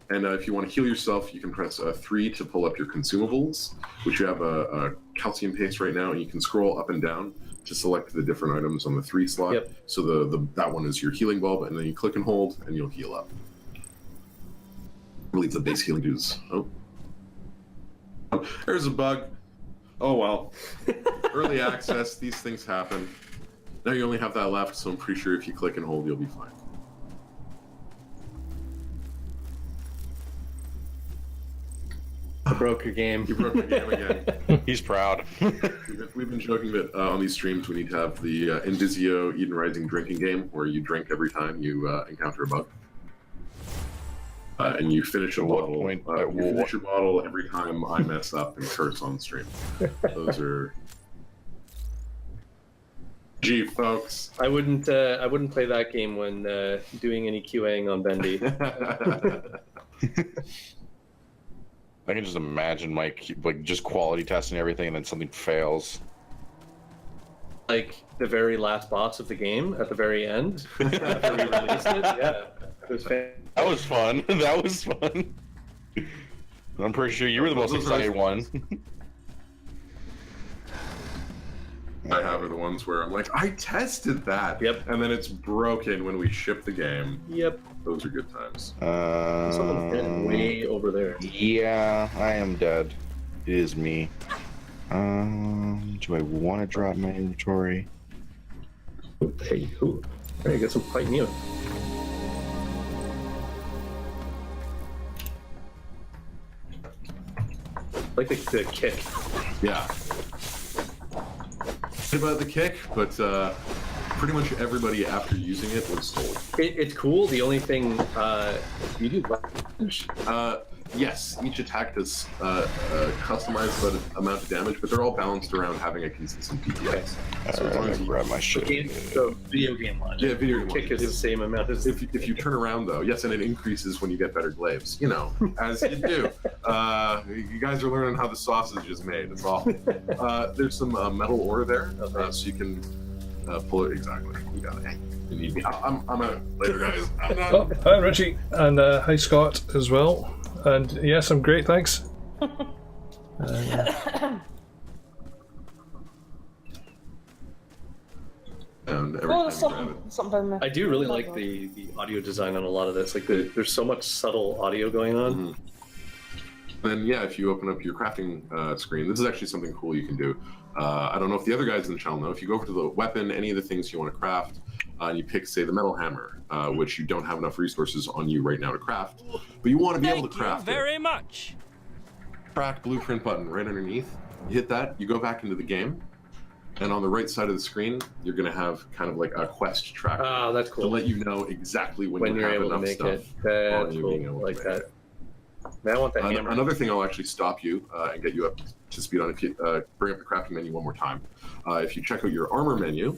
And if you want to heal yourself, you can press 3 to pull up your consumables, which you have a calcium paste right now, and you can scroll up and down to select the different items on the 3 slot. Yep. So that one is your healing bulb, and then you click and hold, and you'll heal up. I believe the base healing dues. Oh, there's a bug. Oh well. Early access. These things happen. Now you only have that left, so I'm pretty sure if you click and hold, you'll be fine. I broke your game. You broke the game again. He's proud. We've been joking that on these streams we need to have the Indizio Eden Rising drinking game, where you drink every time you encounter a bug. And you finish a bottle. You finish your bottle every time I mess up and curse on stream. Those are. Gee, folks. I wouldn't play that game when doing any QAing on Bendy. I can just imagine Mike just quality testing everything, and then something fails. Like the very last boss of the game at the very end after we released it. Yeah, it was fantastic. That was fun. That was fun. I'm pretty sure you were the most excited one. I have are the ones where I'm like, I tested that. Yep. And then it's broken when we ship the game. Yep. Those are good times. Someone's standing way over there. Yeah, I am dead. It is me. Do I want to drop my inventory? Hey, who? Hey, get some fighting you. Like the kick. Yeah. About the kick, but pretty much everybody after using it was sold. It's cool. The only thing you do damage. Yes, each attack does customized amount of damage, but they're all balanced around having a consistent PPS. So as long as you grab my shit. So video game logic. Yeah, video game Kick logic. is the same amount as If you turn around though, yes, and it increases when you get better glaives. You know, as you do. You guys are learning how the sausage is made. It's all. There's some metal ore there, so you can pull it exactly. You got it. Hey, you need me. I'm a later, guys. I'm not. Oh, hi Richie, and hi Scott as well. And yes, I'm great, thanks. And every Oh, there's time you grab something down there. I do really like the audio design on a lot of this. Like there's so much subtle audio going on. Mhm. Then yeah, if you open up your crafting screen, this is actually something cool you can do. I don't know if the other guys in the channel know. If you go over to the weapon, any of the things you want to craft, and you pick, say, the metal hammer, which you don't have enough resources on you right now to craft, but you want to be able to craft very much. Track blueprint button right underneath. You hit that, you go back into the game, and on the right side of the screen, you're going to have kind of like a quest tracker Oh, that's to cool. let you know exactly when you You're have able to enough make stuff it. on That's you cool. being able to Like make that. it. Man, I want that hammer. Another thing I'll actually stop you and get you up to speed on if you bring up the crafting menu one more time. If you check out your armor menu,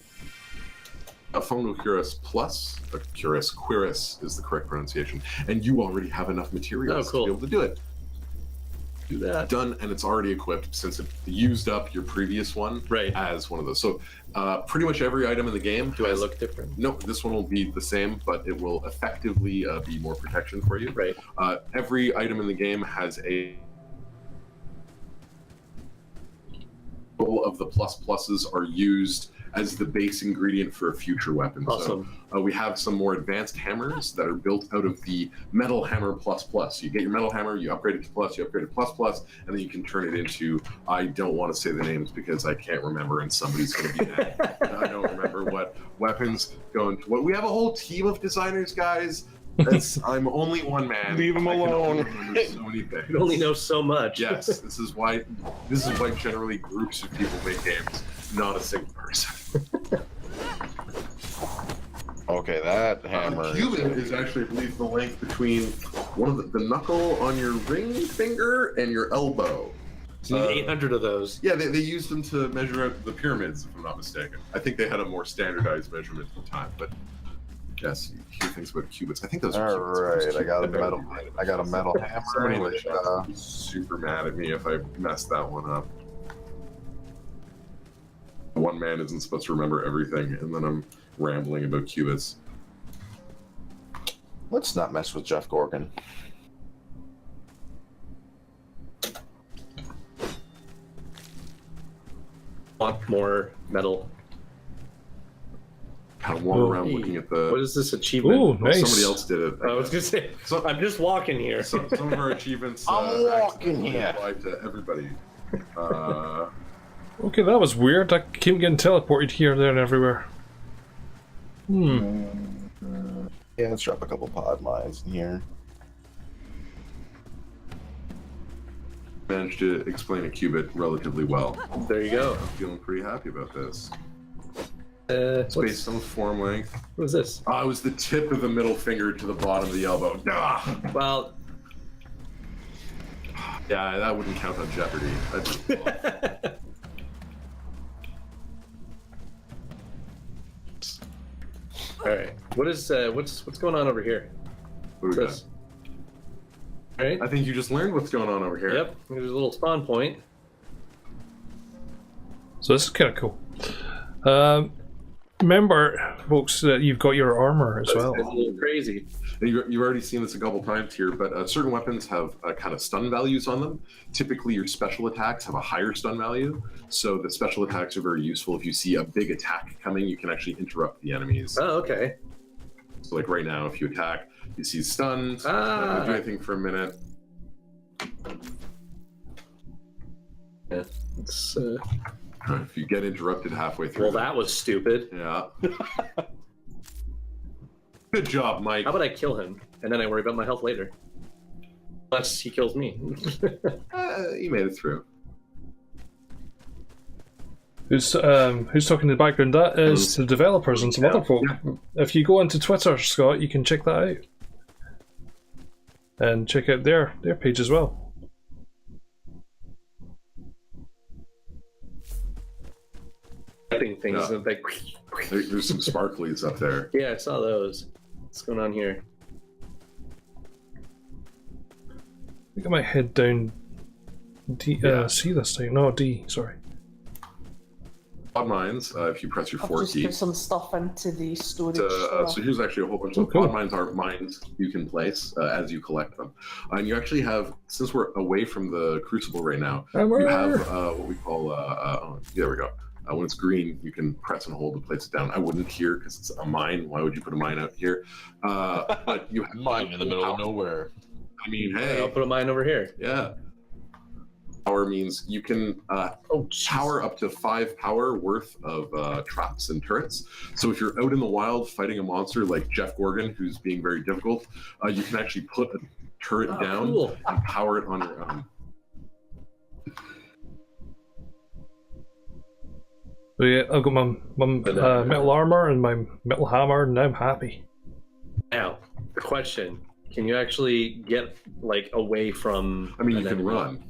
a Fungal Cuirass Plus, a Cuirass is the correct pronunciation, and you already have enough materials Oh, cool. to be able to do it. Do that. Done, and it's already equipped since it used up your previous one Right. as one of those. So pretty much every item in the game. Do I look different? No, this one will be the same, but it will effectively be more protection for you. Right. Every item in the game has a. All of the pluses are used as the base ingredient for a future weapon. Awesome. So we have some more advanced hammers that are built out of the metal hammer plus. You get your metal hammer, you upgrade it to plus, you upgrade it to plus, and then you can turn it into, I don't want to say the names because I can't remember and somebody's going to be mad. I don't remember what weapons go into what. We have a whole team of designers, guys. I'm only one man. Leave him I can only alone. remember so many things. You only know so much. Yes, this is why generally groups of people make games, not a single person. Okay, that hammer. Cuban is actually, I believe, the length between one of the knuckle on your ring finger and your elbow. You need 800 of those. Yeah, they used them to measure out the pyramids, if I'm not mistaken. I think they had a more standardized measurement at the time, but yes, you hear things about cubits. I think those are All cubits. right, I got a metal hammer. Somebody in the Which, chat would be super mad at me if I messed that one up. One man isn't supposed to remember everything, and then I'm rambling about qubits. let's not mess with Jeff Gorgon. Want more metal. Kind of walk Oh, around hey, looking at the. What is this achievement? Ooh, Oh, nice. somebody else did it. I was gonna say. So- I'm just walking here. Some of our achievements. I'm walking accidentally here. apply to everybody. Okay, that was weird. I keep getting teleported here, there, and everywhere. Yeah, let's drop a couple pod lines in here. Managed to explain a qubit relatively well. There you go. I'm feeling pretty happy about this. What's, Based on the form length. what is this? It was the tip of the middle finger to the bottom of the elbow. Ah! Well, Yeah, that wouldn't count on Jeopardy. all right. What is what's going on over here? What do we got? Chris? All right. I think you just learned what's going on over here. Yep. There's a little spawn point. So this is kind of cool. Remember, folks, that you've got your armor as well. It's a little crazy. And you've already seen this a couple times here, but certain weapons have kind of stun values on them. Typically, your special attacks have a higher stun value, so the special attacks are very useful. If you see a big attack coming, you can actually interrupt the enemies. Oh, okay. So like right now, if you attack, you see stunned, don't do anything for a minute. Yeah, it's, If you get interrupted halfway through. well, that was stupid. Yeah. Good job, Mike. How about I kill him, and then I worry about my health later? Unless he kills me. You made it through. Who's talking in the background? That is the developers and some other folk. Yeah. If you go onto Twitter, Scott, you can check that out. And check out their page as well. Things Yeah. like There's some sparklies up there. yeah, I saw those. What's going on here? I think I might head down D, C this time. No, D, sorry. Pod mines, if you press your I've 4 just key. put some stuff into the storage. So here's actually a whole bunch of Oh, cool. pod mines are mines you can place as you collect them. And you actually have, since we're away from the Crucible right now, you have what we call, there we go. When it's green, you can press and hold to place it down. I wouldn't here because it's a mine. Why would you put a mine out here? But you have Mine in the middle of nowhere. I mean, I'll hey, put a mine over here. yeah. Power means you can power up to 5 power worth of traps and turrets. So if you're out in the wild fighting a monster like Jeff Gorgon, who's being very difficult, you can actually put a turret down Cool. and power it on your own. But yeah, I've got my metal armor and my metal hammer, and I'm happy. Now, the question: can you actually get like away from? I mean, an you can enemy? run.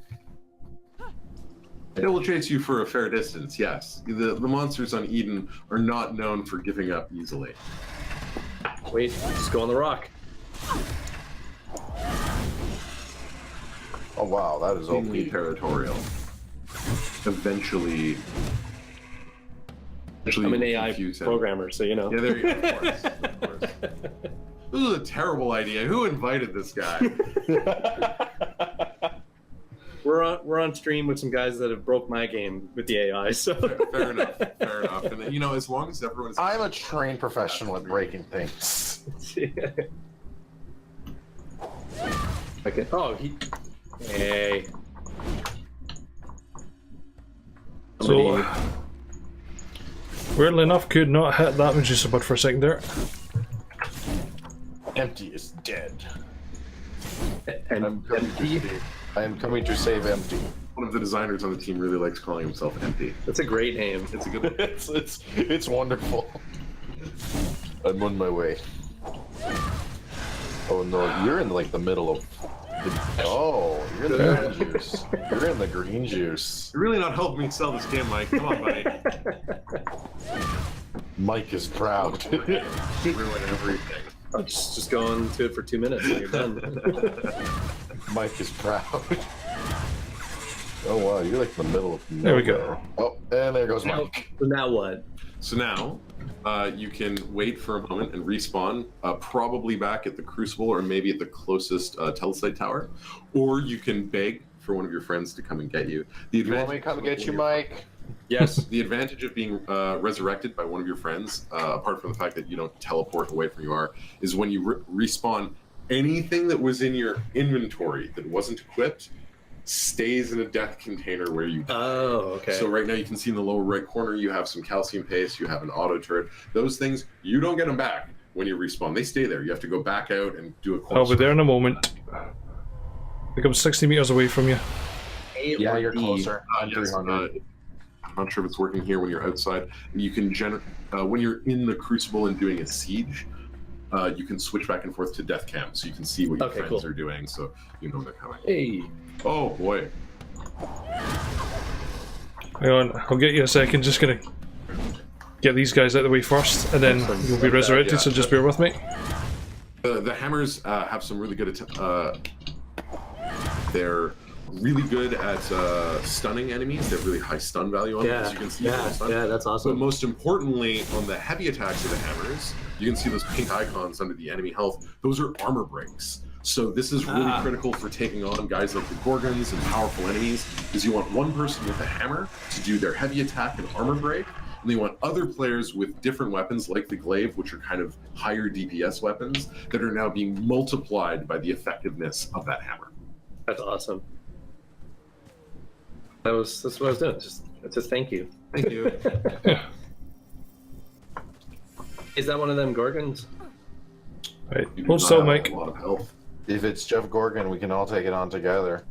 It will chase you for a fair distance, yes. The monsters on Eden are not known for giving up easily. Wait, just go on the rock. Oh wow, that is Only OP. territorial. Eventually I'm an AI confuse him. programmer, so you know. Yeah, there you go. Of course, of course. This is a terrible idea. Who invited this guy? We're on stream with some guys that have broke my game with the AI. So Fair enough. Fair enough. And you know, as long as everyone is I'm a trained professional at breaking things. Okay. Oh, hey. So, weirdly enough, could not hit that Medusa bud for a second there. Empty is dead. And I am coming to save Empty. one of the designers on the team really likes calling himself Empty. that's a great name. It's a good one. It's wonderful. I'm on my way. Oh no, you're in like the middle of. Oh, you're in the green juice. You're in the green juice. You're really not helping me sell this game, Mike. Come on, buddy. Mike is proud. Ruin everything. I'll just go on to it for 2 minutes and you're done. Mike is proud. Oh wow, you're like in the middle of There we go. nowhere. Oh, and there goes Mike. So now what? So now, you can wait for a moment and respawn, probably back at the Crucible or maybe at the closest telesite tower, or you can beg for one of your friends to come and get you. The You want me to come get you, Mike? Yes. The advantage of being resurrected by one of your friends, apart from the fact that you don't teleport away from you are, is when you respawn, anything that was in your inventory that wasn't equipped stays in a death container where you die. Oh, okay. So right now you can see in the lower right corner you have some calcium paste, you have an auto turret. Those things, you don't get them back when you respawn. They stay there. You have to go back out and do a course. I'll be there in a moment. I think I'm 60 meters away from you. Yeah, you're closer. I'm Yes, 300. I'm not sure if it's working here when you're outside. You can when you're in the Crucible and doing a siege, you can switch back and forth to death cam, so you can see what your Okay, friends cool. are doing, so you know they're coming. Hey. Oh boy. Hang on, I'll get you a second. Just gonna get these guys out of the way first, and then you'll be resurrected, yeah. so just bear with me. The hammers have some really good they're really good at stunning enemies. They have really high stun value on them, as you can see. Yeah, that's awesome. But most importantly, on the heavy attacks of the hammers, you can see those pink icons under the enemy health. Those are armor breaks. So this is really critical for taking on guys like the Gorgons and powerful enemies, because you want one person with a hammer to do their heavy attack and armor break, and you want other players with different weapons like the glaive, which are kind of higher DPS weapons, that are now being multiplied by the effectiveness of that hammer. That's awesome. That's what I was doing. Just thank you. Thank you. Is that one of them Gorgons? Right. You do Hold not still, have Mike. a lot of health. If it's Jeff Gorgon, we can all take it on together.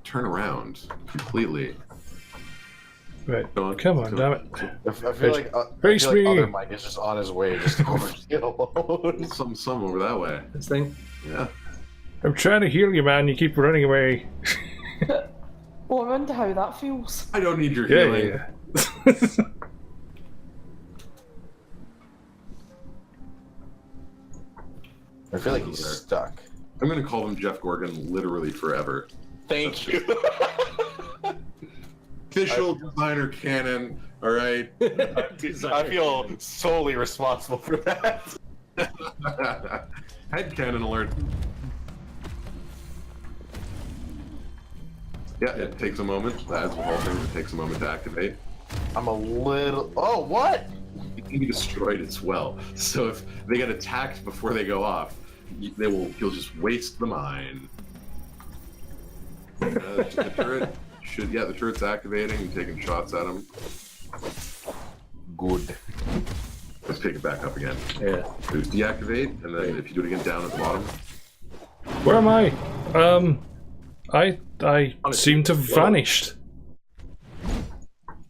Turn around completely. Right. Go on. Come on, damn it. I feel like, Face me. other Mike is just on his way just to get alone. Some over that way. This thing? Yeah. I'm trying to heal you, man. You keep running away. Well, I wonder how that feels. I don't need your Yeah, healing. yeah. I feel like he's stuck. I'm gonna call him Jeff Gorgon literally forever. Thank you. Official designer canon. All right. I feel solely responsible for that. Head cannon alert. Yeah, it takes a moment. As with all things, it takes a moment to activate. I'm a little. Oh, what? It can be destroyed as well. So if they get attacked before they go off, you'll just waste the mine. The turret the turret's activating and taking shots at him. Good. Let's pick it back up again. Yeah. Boost deactivate, and then if you do it again down at the bottom. Where am I? I seem to have vanished.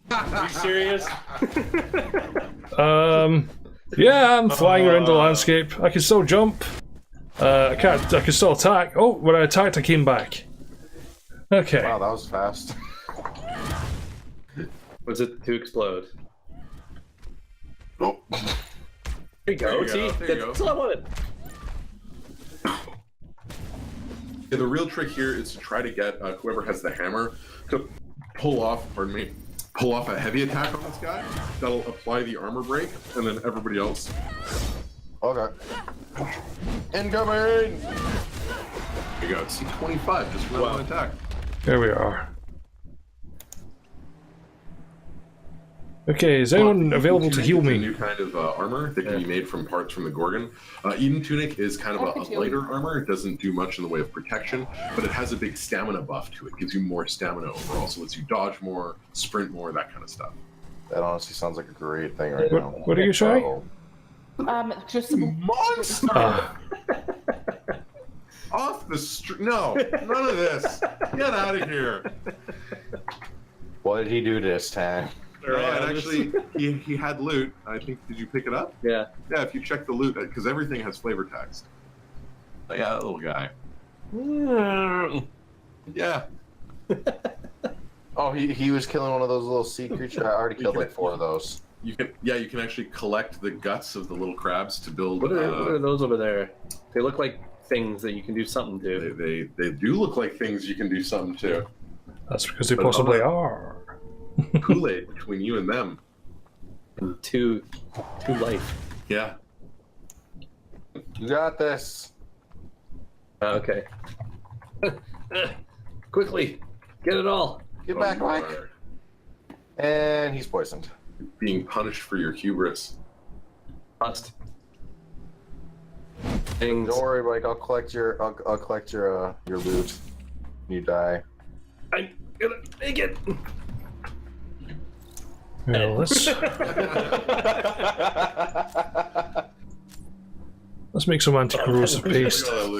Are you serious? Yeah, I'm flying around the landscape. I can still jump. I can still attack. Oh, when I attacked, I came back. Okay. Wow, that was fast. Was it to explode? Oh. There you go. There you go, See, there you go. that's all I wanted. Yeah, the real trick here is to try to get whoever has the hammer to pull off a heavy attack on this guy. That'll apply the armor break, and then everybody else. Okay. Incoming! There you go. See, 25 just went on attack. There we are. Okay, is anyone available to heal It's a me? new kind of armor that can be made from parts from the Gorgon. Eden Tunic is kind of a lighter armor. It doesn't do much in the way of protection, but it has a big stamina buff to it. It gives you more stamina overall, so lets you dodge more, sprint more, that kind of stuff. That honestly sounds like a great thing right now. What are you saying? Crucible. Monster! Off the street. No, none of this. Get out of here. What did he do this time? No, and actually, he had loot. I think, did you pick it up? Yeah. Yeah, if you check the loot, because everything has flavor text. Oh, yeah, that little guy. Yeah. Oh, he was killing one of those little sea creatures. I already killed like 4 of those. You can actually collect the guts of the little crabs to build. What are those over there? They look like things that you can do something to. They do look like things you can do something to. That's because they possibly are. Kool-Aid between you and them. To life. Yeah. You got this. Okay. Quickly, get it all. Get back, you Mike. are And he's poisoned. being punished for your hubris. Must. Things. Don't worry, Mike. I'll collect your loot. You die. I'm gonna make it. Yeah, let's make some anti-corrosive paste. All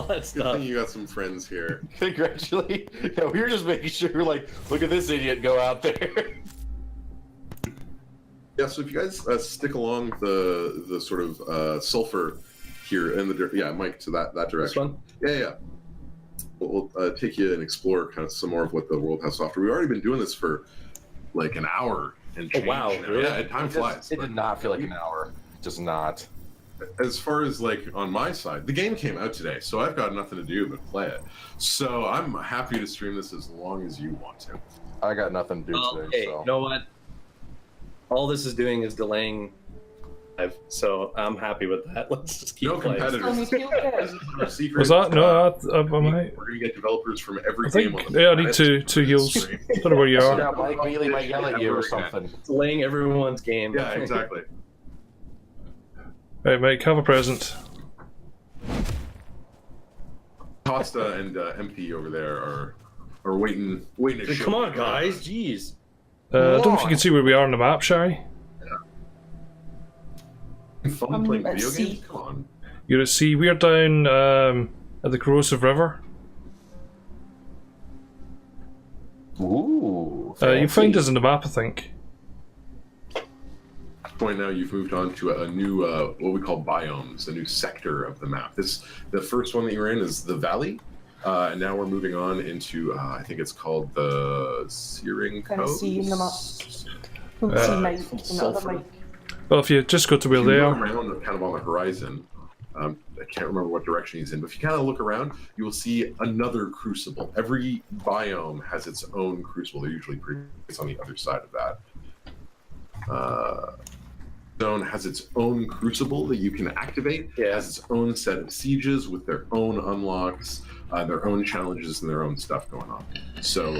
that Good stuff. thing you got some friends here. Congratulations. Yeah, we were just making sure, like, look at this idiot go out there. Yeah, so if you guys stick along the sort of sulfur here in the Mike, to that This direction. one? Yeah. We'll take you and explore kind of some more of what the world has to offer. We've already been doing this for like an hour and change. wow, now. really? Yeah, time flies. It did not feel like an hour. Just not. as far as like on my side, the game came out today, so I've got nothing to do but play it. So I'm happy to stream this as long as you want to. I got nothing to do today, Okay, so. you know what? All this is doing is delaying. So I'm happy with that. Let's just keep No playing. competitors. This is our secret. Was that? No, I'm right. We're gonna get developers from every I game think, on the yeah, I need planet. two heals. Don't know where you Yeah, are. Mike Mealy might yell at you or something. Delaying everyone's game. Yeah, exactly. Right, Mike, have a present. Costa and MP over there are waiting to show. Come on, guys. Jeez. I don't know if you can see where we are on the map, Shari. Fun playing at video sea. games. Come on. You're at sea. We're down at the Corrosive River. Ooh. You find fancy. us in the map, I think. Point now, you've moved on to a new what we call biomes, a new sector of the map. The first one that you're in is the valley, and now we're moving on into I think it's called the Searing Kind of Coast. seeing them up. Don't see Mike and the other Sulfur. Mike. Well, if you just go to where If they you look are. around, kind of on the horizon. I can't remember what direction he's in, but if you kind of look around, you will see another crucible. Every biome has its own crucible. They're usually it's on the other side of that. Zone has its own crucible that you can activate. Yeah. It has its own set of sieges with their own unlocks, their own challenges, and their own stuff going on. So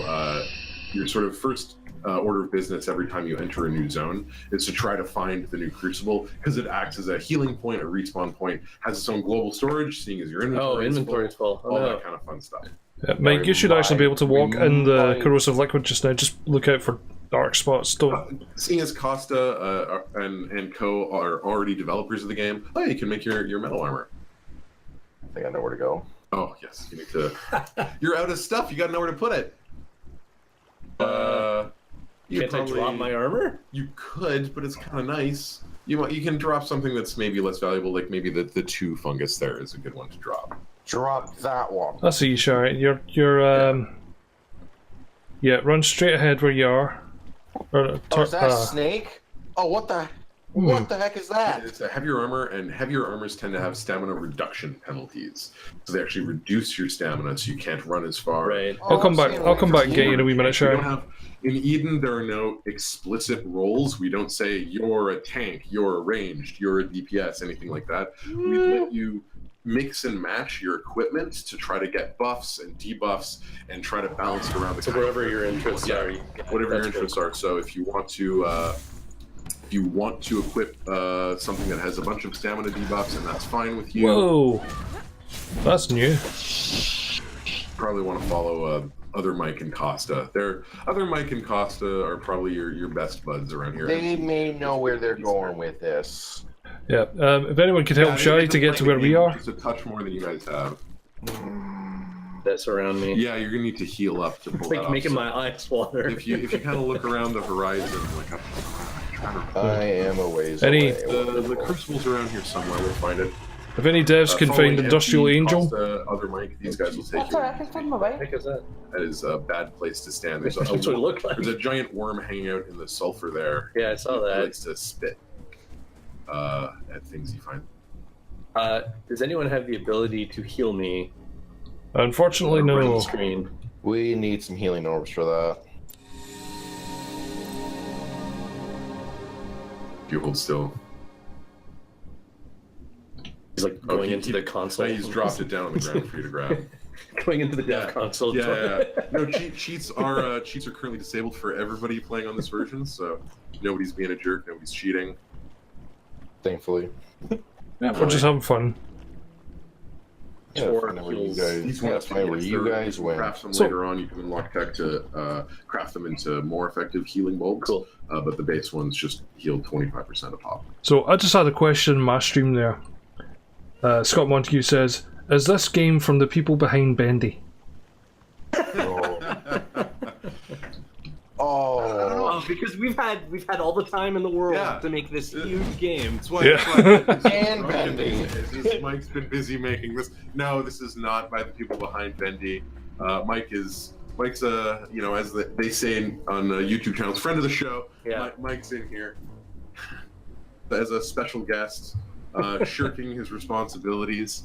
your sort of first order of business every time you enter a new zone is to try to find the new crucible, because it acts as a healing point, a respawn point, has its own global storage, seeing as your inventory is Inventory's full. all Oh, no. that kind of fun stuff. Yeah, Mike, you should actually be able to walk in the Mike. corrosive liquid just now. Just look out for dark spots. Don't. Seeing as Costa and Co are already developers of the game, oh, you can make your metal armor. I think I know where to go. Oh yes, you need to. You're out of stuff. You got to know where to put it. You Can't I drop my armor? You could, but it's kind of nice. You can drop something that's maybe less valuable, like maybe the 2 fungus there is a good one to drop. Drop that one. I see you, Shari. You're yeah. Run straight ahead where you are. Or, Oh, is that a snake? Oh, what the heck is that? It's a heavier armor, and heavier armors tend to have stamina reduction penalties. So they actually reduce your stamina, so you can't run as far. Right. I'll come back. I'll come back and get you in a wee minute, We don't Shari. have, in Eden, there are no explicit roles. We don't say you're a tank, you're a ranged, you're a DPS, anything like that. We let you mix and match your equipment to try to get buffs and debuffs and try to balance it around the So kind of wherever your character you interests want. are, Yeah, whatever your interests are. So if you want to equip something that has a bunch of stamina debuffs, and that's fine with you. Whoa, that's new. Probably want to follow other Mike and Costa. Other Mike and Costa are probably your best buds around here. They may know where they're going with this. Yeah. If anyone could help Yeah, Shari they to get play to the where we game are. just a touch more than you guys have. That's around me. Yeah, you're gonna need to heal up to pull It's that like off. making So my eyes water. if you kind of look around the horizon, like I'm trying to I am a ways Any- away. the crucible's around here somewhere. We'll find it. If any devs can Following find Industrial MP, Angel, Costa, other Mike, these guys will take That's you. alright, I can find my way. What the heck is that? That is a bad place to stand. There's That's what it looked like. there's a giant worm hanging out in the sulfur there. Yeah, I saw It that. likes to spit at things you find. Does anyone have the ability to heal me? unfortunately, on no. the screen. We need some healing orbs for that. If you hold still. He's like Oh, going he- into he- the console. He's dropped it down on the ground for you to grab. Going into the dev console. Yeah. No, cheats are currently disabled for everybody playing on this version, so nobody's being a jerk, nobody's cheating. Thankfully. Yeah, we're just having fun. Yeah, Or find out where you heals. guys, These yeah, ones find out where you guys win. Craft them So- later on. You can unlock tech to craft them into more effective healing bulbs. Cool. But the base ones just heal 25% a pop. So I just had a question in my stream there. Scott Montague says, "Is this game from the people behind Bendy?" Oh, Because we've had all the time in the world Yeah. to make this huge game. That's why. Yeah. That's why And Bendy. Mike's been busy making this. No, this is not by the people behind Bendy. Mike's as they say on YouTube channels, friend of the show. Yeah. Mike's in here as a special guest. shirking his responsibilities.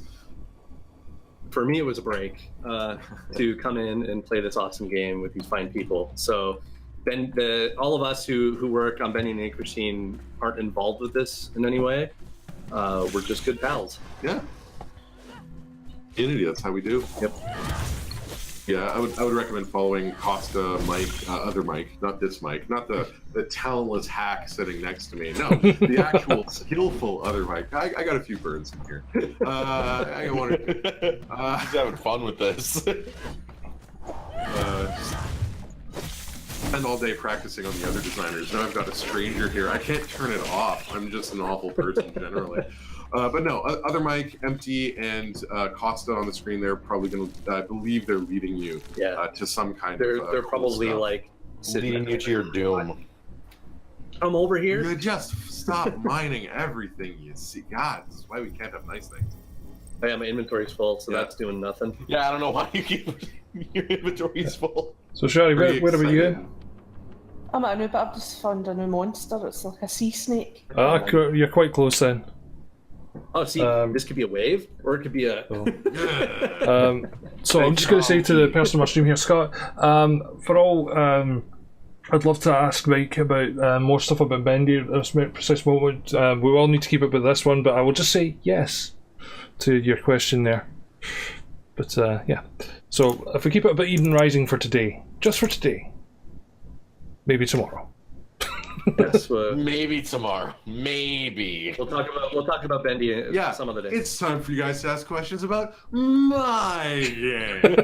For me, it was a break to come in and play this awesome game with these fine people. So then all of us who work on Bendy and the Ink Machine aren't involved with this in any way. We're just good pals. Yeah. Unity, that's how we do. Yep. Yeah, I would recommend following Costa Mike, other Mike, not this Mike, not the talentless hack sitting next to me. No, the actual skillful other Mike. I got a few birds in here. I got one or two. He's having fun with this. Spend all day practicing on the other designers. Now I've got a stranger here. I can't turn it off. I'm just an awful person generally. But no, other Mike, Empty, and Costa on the screen. They're probably going to. I believe they're leading you to some kind of. They're cool probably stuff. like Leading you to your doom. come over here. You just stop mining everything you see. God, this is why we can't have nice things. Oh, yeah, my inventory's full, so that's doing nothing. Yeah, I don't know why you keep your inventory's full. So Sherry, where are you at? I'm at a new, but I've just found a new monster. It's like a sea snake. You're quite close then. Oh, see, this could be a wave, or it could be a. So I'm just going to say to the person on my stream here, Scott, for all, I'd love to ask Mike about more stuff about Bendy at this precise moment. We all need to keep it with this one, but I will just say yes to your question there. But yeah, so if we keep it about Eden Rising for today, just for today, maybe tomorrow. Yes, maybe tomorrow. Maybe. We'll talk about Bendy some other day. It's time for you guys to ask questions about my game.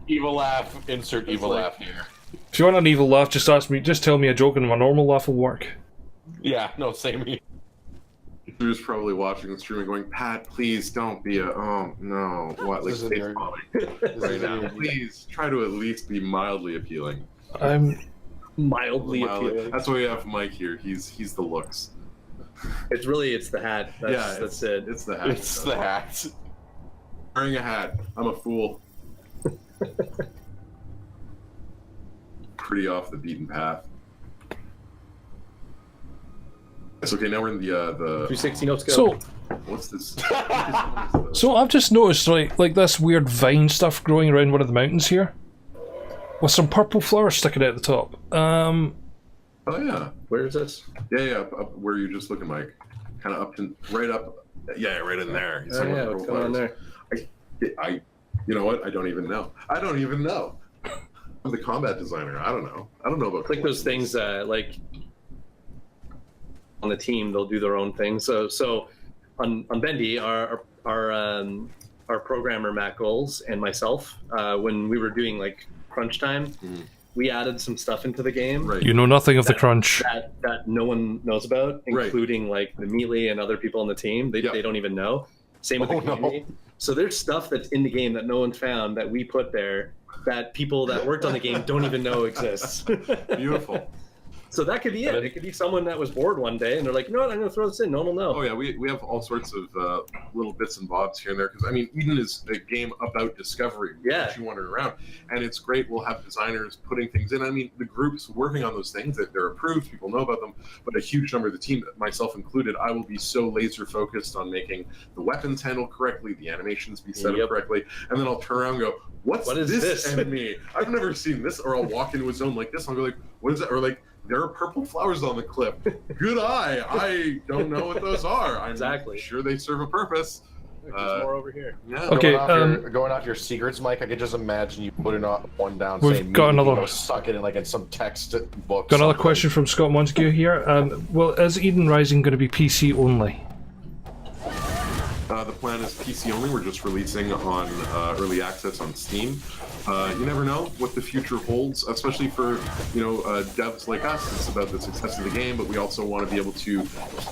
Evil laugh. Insert evil laugh here. If you want an evil laugh, just ask me. Just tell me a joke, and my normal laugh will work. Yeah. No. Same here. Who's probably watching the stream and going, Pat, please don't be a. Oh no! What? Like, right now, please try to at least be mildly appealing. I'm mildly appealing. That's why we have Mike here. He's the looks. It's the hat. That's it. It's the hat. It's the hat. Wearing a hat. I'm a fool. Pretty off the beaten path. It's okay. Now we're in the 360 no scope. so. What's this? So I've just noticed like this weird vine stuff growing around one of the mountains here, with some purple flowers sticking out the top. Oh yeah. Where is this? Yeah, up where you're just looking, Mike. Kind of up to right up. Yeah, right in there. Oh yeah, what's going on there? I, you know what? I don't even know. I'm the combat designer. I don't know about Like those things like on the team, they'll do their own thing. So on Bendy, our programmer Matt Goals and myself, when we were doing like crunch time, we added some stuff into the game. Right. You know nothing of the crunch. That no one knows about, including like the Mealy and other people on the team. They don't even know. Same with the community. No. So there's stuff that's in the game that no one's found that we put there that people that worked on the game don't even know exists. Beautiful. So that could be it. It could be someone that was bored one day and they're like, you know what, I'm going to throw this in. No one will know. Oh yeah, we have all sorts of little bits and bobs here and there. Because I mean, Eden is a game about discovery. Yeah. You wander around, and it's great. We'll have designers putting things in. I mean, the groups working on those things that they're approved. People know about them, but a huge number of the team, myself included, I will be so laser focused on making the weapons handle correctly, the animations be set up correctly, and then I'll turn around and go, what is this enemy? I've never seen this. Or I'll walk into a zone like this and I'll go like, what is that? Or like, there are purple flowers on the cliff. Good eye. I don't know what those are. I'm sure they serve a purpose. There's more over here. Yeah. Okay. Going off your secrets, Mike. I could just imagine you putting one down. We've saying, got another. Suck it in like in some text book. Got another question from Scott Montague here. Well, is Eden Rising going to be PC only? The plan is PC only. We're just releasing on early access on Steam. You never know what the future holds, especially for devs like us. It's about the success of the game, but we also want to be able to,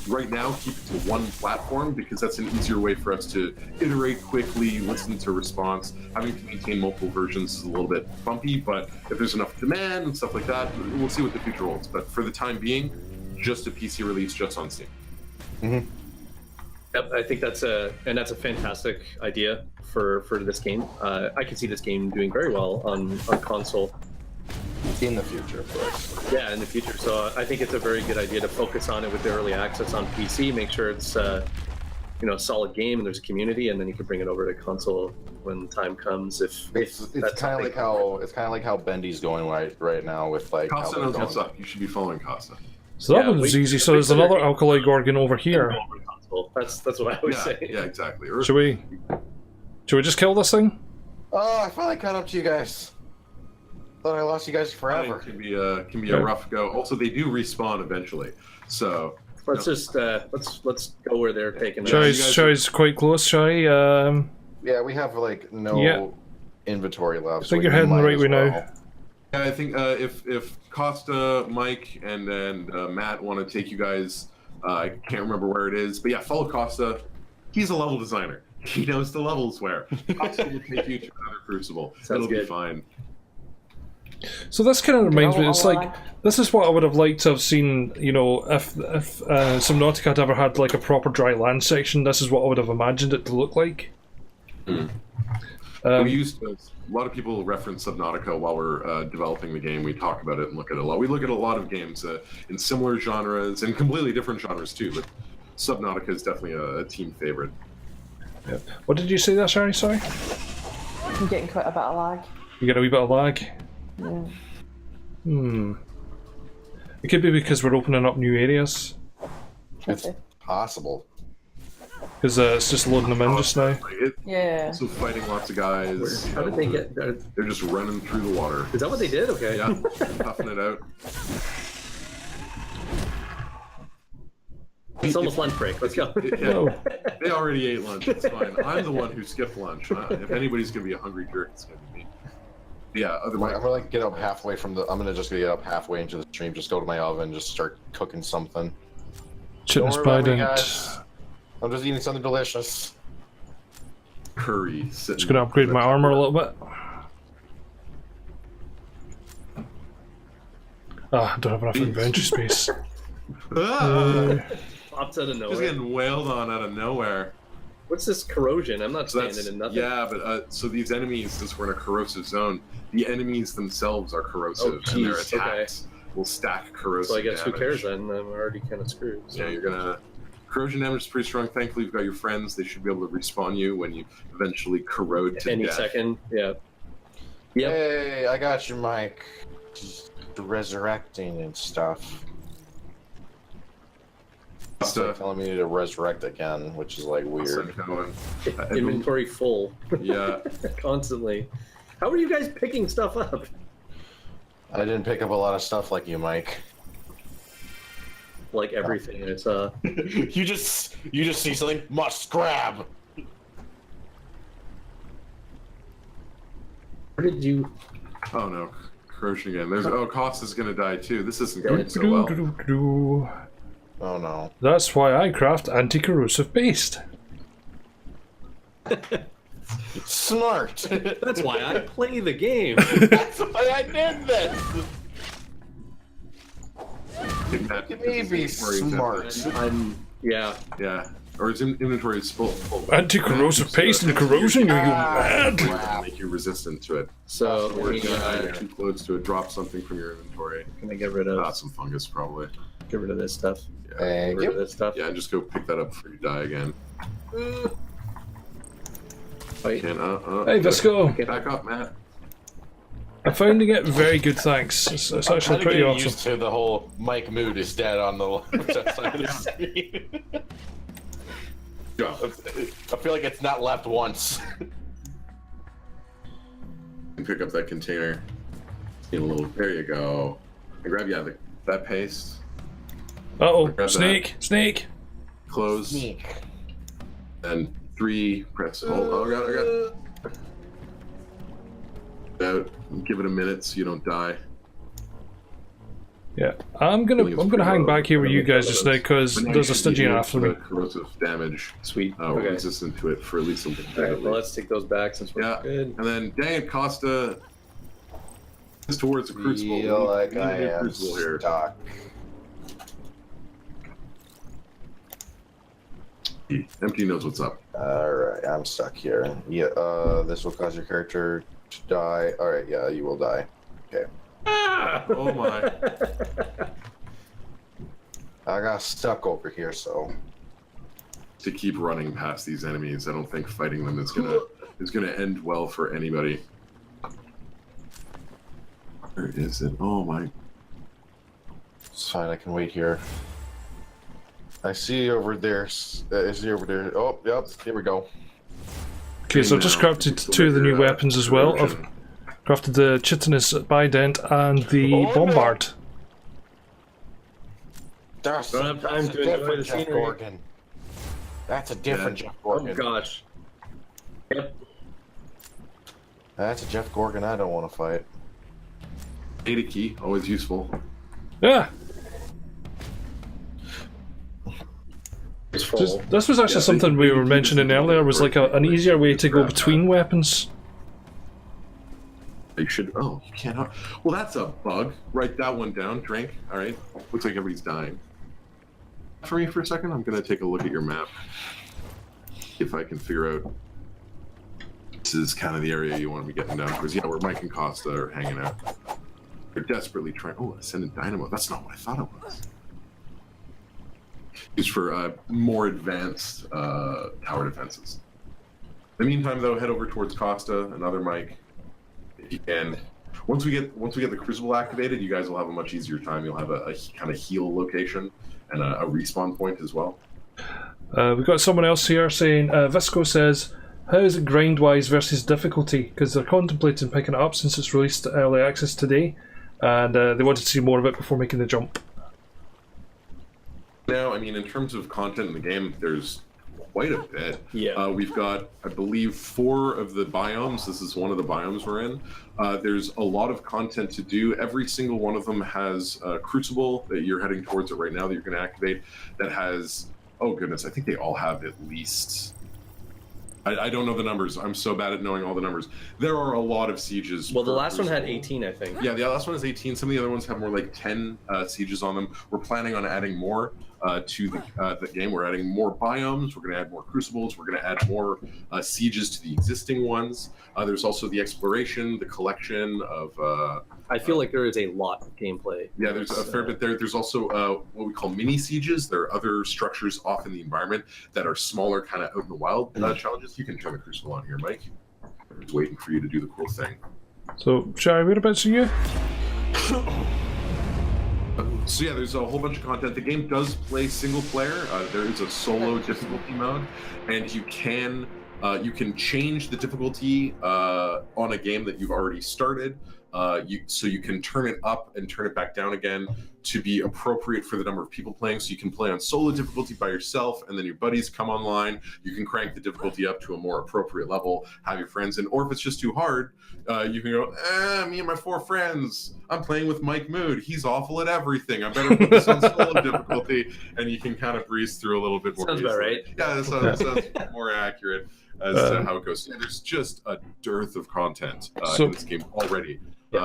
right now, keep it to one platform because that's an easier way for us to iterate quickly, listen to response. Having to maintain multiple versions is a little bit bumpy, but if there's enough demand and stuff like that, we'll see what the future holds. But for the time being, just a PC release just on Steam. Mm-hmm. Yep, I think that's a fantastic idea for this game. I can see this game doing very well on console. In the future, of course. Yeah, in the future. So I think it's a very good idea to focus on it with the early access on PC. Make sure it's a solid game and there's a community, and then you can bring it over to console when the time comes. If It's kind of like how Bendy's going right now with like. Costa knows what's up. You should be following Costa. So that one was easy. So there's another alkali gorgon over here. That's what I always say. Yeah, exactly. Should we just kill this thing? Oh, I finally caught up to you guys. Thought I lost you guys forever. It can be a rough go. Also, they do respawn eventually, so let's just let's go where they're taking us. Shai's quite close. Shai. Yeah, we have like no inventory left. I think you're heading right way now. Yeah, I think if Costa, Mike, and then Matt want to take you guys, I can't remember where it is, but yeah, follow Costa. He's a level designer. He knows the levels where. Costa will take you to another crucible. It'll be fine. So this kind of reminds me, it's like, this is what I would have liked to have seen, if Subnautica had ever had like a proper dry land section, this is what I would have imagined it to look like. We used a lot of people reference Subnautica while we're developing the game. We talk about it and look at it a lot. We look at a lot of games in similar genres and completely different genres too, but Subnautica is definitely a team favorite. Yep. What did you say there, Sorry? I'm getting quite a bit of lag. You get a wee bit of lag? Yeah. It could be because we're opening up new areas. It's possible. Because it's just loading them in just now. Yeah. Also fighting lots of guys. How did they get? They're just running through the water. Is that what they did? Okay. Yeah, toughing it out. It's almost lunch break. Let's go. They already ate lunch. It's fine. I'm the one who skipped lunch. If anybody's gonna be a hungry jerk, it's gonna be me. Yeah. Otherwise, I'm gonna like get up halfway from the. I'm gonna just get up halfway into the stream. Just go to my oven, just start cooking something. Chitless Don't worry pie about me, didn't. guys. I'm just eating something delicious. curry. Just gonna upgrade my armor a little bit. Ah, I don't have enough inventory space. Pops out of nowhere. Just getting wailed on out of nowhere. What's this corrosion? I'm not So standing in nothing. Yeah, but so these enemies, since we're in a corrosive zone, the enemies themselves are corrosive, and their geez, attacks will stack corrosive So I guess damage. who cares then? I'm already kind of screwed. So. Yeah, you're gonna. Corrosion damage is pretty strong. Thankfully, you've got your friends. They should be able to respawn you when you eventually corrode to Any death. second, yeah. Yep. Hey, I got you, Mike. Just resurrecting and stuff. Still telling me to resurrect again, which is like weird. Inventory full. Yeah. Constantly. How are you guys picking stuff up? I didn't pick up a lot of stuff like you, Mike. Like everything I saw. you just see something, must grab. Where did you? Oh no, corrosion again. There's Costa's gonna die too. This isn't going so well. Oh no. That's why I craft anti-corrosive paste. Smart. That's why I play the game. That's why I did this. It may be smart. Yeah. Yeah. Or his inventory is full. Anti-corrosive paste and corrosion? Are you mad? Make you resistant to it. So Or if you're too close to it, drop something from your inventory. Can I get rid of? Some fungus probably. Get rid of this stuff. Yeah. Get rid of this stuff. Yeah, and just go pick that up before you die again. Wait. Hey, let's go. Get back up, Matt. I'm finding it very good, thanks. It's actually pretty awesome. Used to the whole Mike Mood is dead on the left side of the screen. I feel like it's not left once. And pick up that container. Get a little. There you go. And grab that paste. Uh-oh, Grab snake, snake. Close. Sneak. And 3 press. Oh, I got it. Out. Give it a minute so you don't die. Yeah, I'm gonna hang back here with you guys just now because there's a Stygian after me. Corrosive damage. Sweet. We're Okay. resistant to it for at least a little bit. Alright, well, let's take those back since we're good. And then dang it, Costa is towards the crucible. Feel like We need I a am crucible here. stuck. Empty knows what's up. Alright, I'm stuck here. Yeah, this will cause your character to die. Alright, yeah, you will die. Okay. Ah! Oh my. I got stuck over here, so. To keep running past these enemies, I don't think fighting them is gonna end well for anybody. Where is it? Oh my. It's fine, I can wait here. I see you over there. I see you over there. Oh, yep, here we go. Okay, so I've just crafted 2 of the new weapons as well. I've crafted the Chitinous Bident and the Bombard. That's Don't have time a to enjoy different the Jeff scenery. Gorgon. That's a different Jeff Gorgon. Oh gosh. Yep. That's a Jeff Gorgon I don't want to fight. Data key, always useful. Yeah! It's full. This was actually something we were mentioning earlier, was like an easier way to go between weapons. You should. Oh, you can't. Well, that's a bug. Write that one down. Drink. All right. Looks like everybody's dying. For me for a second, I'm gonna take a look at your map. If I can figure out. This is kind of the area you want to be getting down towards. Yeah, where Mike and Costa are hanging out. They're desperately trying. Oh, Ascendant Dynamo. That's not what I thought it was. Used for more advanced tower defenses. In the meantime, though, head over towards Costa, another Mike. If you can. Once we get the Crucible activated, you guys will have a much easier time. You'll have a kind of heal location and a respawn point as well. We've got someone else here saying, Visco says, how is it grind-wise versus difficulty? Because they're contemplating picking it up since it's released early access today, and they wanted to see more of it before making the jump. Now, I mean, in terms of content in the game, there's quite a bit. Yeah. We've got, I believe, 4 of the biomes. This is one of the biomes we're in. There's a lot of content to do. Every single one of them has a Crucible that you're heading towards it right now that you're going to activate. That has, oh goodness, I think they all have at least. I don't know the numbers. I'm so bad at knowing all the numbers. There are a lot of sieges. Well, the last one had Crucible. 18, I think. Yeah, the last one is 18. Some of the other ones have more like 10 sieges on them. We're planning on adding more to the game. We're adding more biomes. We're going to add more crucibles. We're going to add more sieges to the existing ones. There's also the exploration, the collection of... I feel like there is a lot of gameplay. Yeah, there's a fair bit there. There's also what we call mini sieges. There are other structures off in the environment that are smaller, kind of out in the wild challenges. You can turn the crucible on here, Mike. I'm just waiting for you to do the cool thing. So, Shari, whereabouts are you? So yeah, there's a whole bunch of content. The game does play single player. There is a solo difficulty mode, and you can change the difficulty on a game that you've already started. So you can turn it up and turn it back down again to be appropriate for the number of people playing. So you can play on solo difficulty by yourself, and then your buddies come online. You can crank the difficulty up to a more appropriate level, have your friends in. Or if it's just too hard, you can go, me and my 4 friends, I'm playing with Mike Mood. He's awful at everything. I better put this on solo difficulty. And you can kind of breeze through a little bit more. Sounds about right. Yeah, that sounds more accurate as to how it goes. Yeah, there's just a dearth of content in this game already.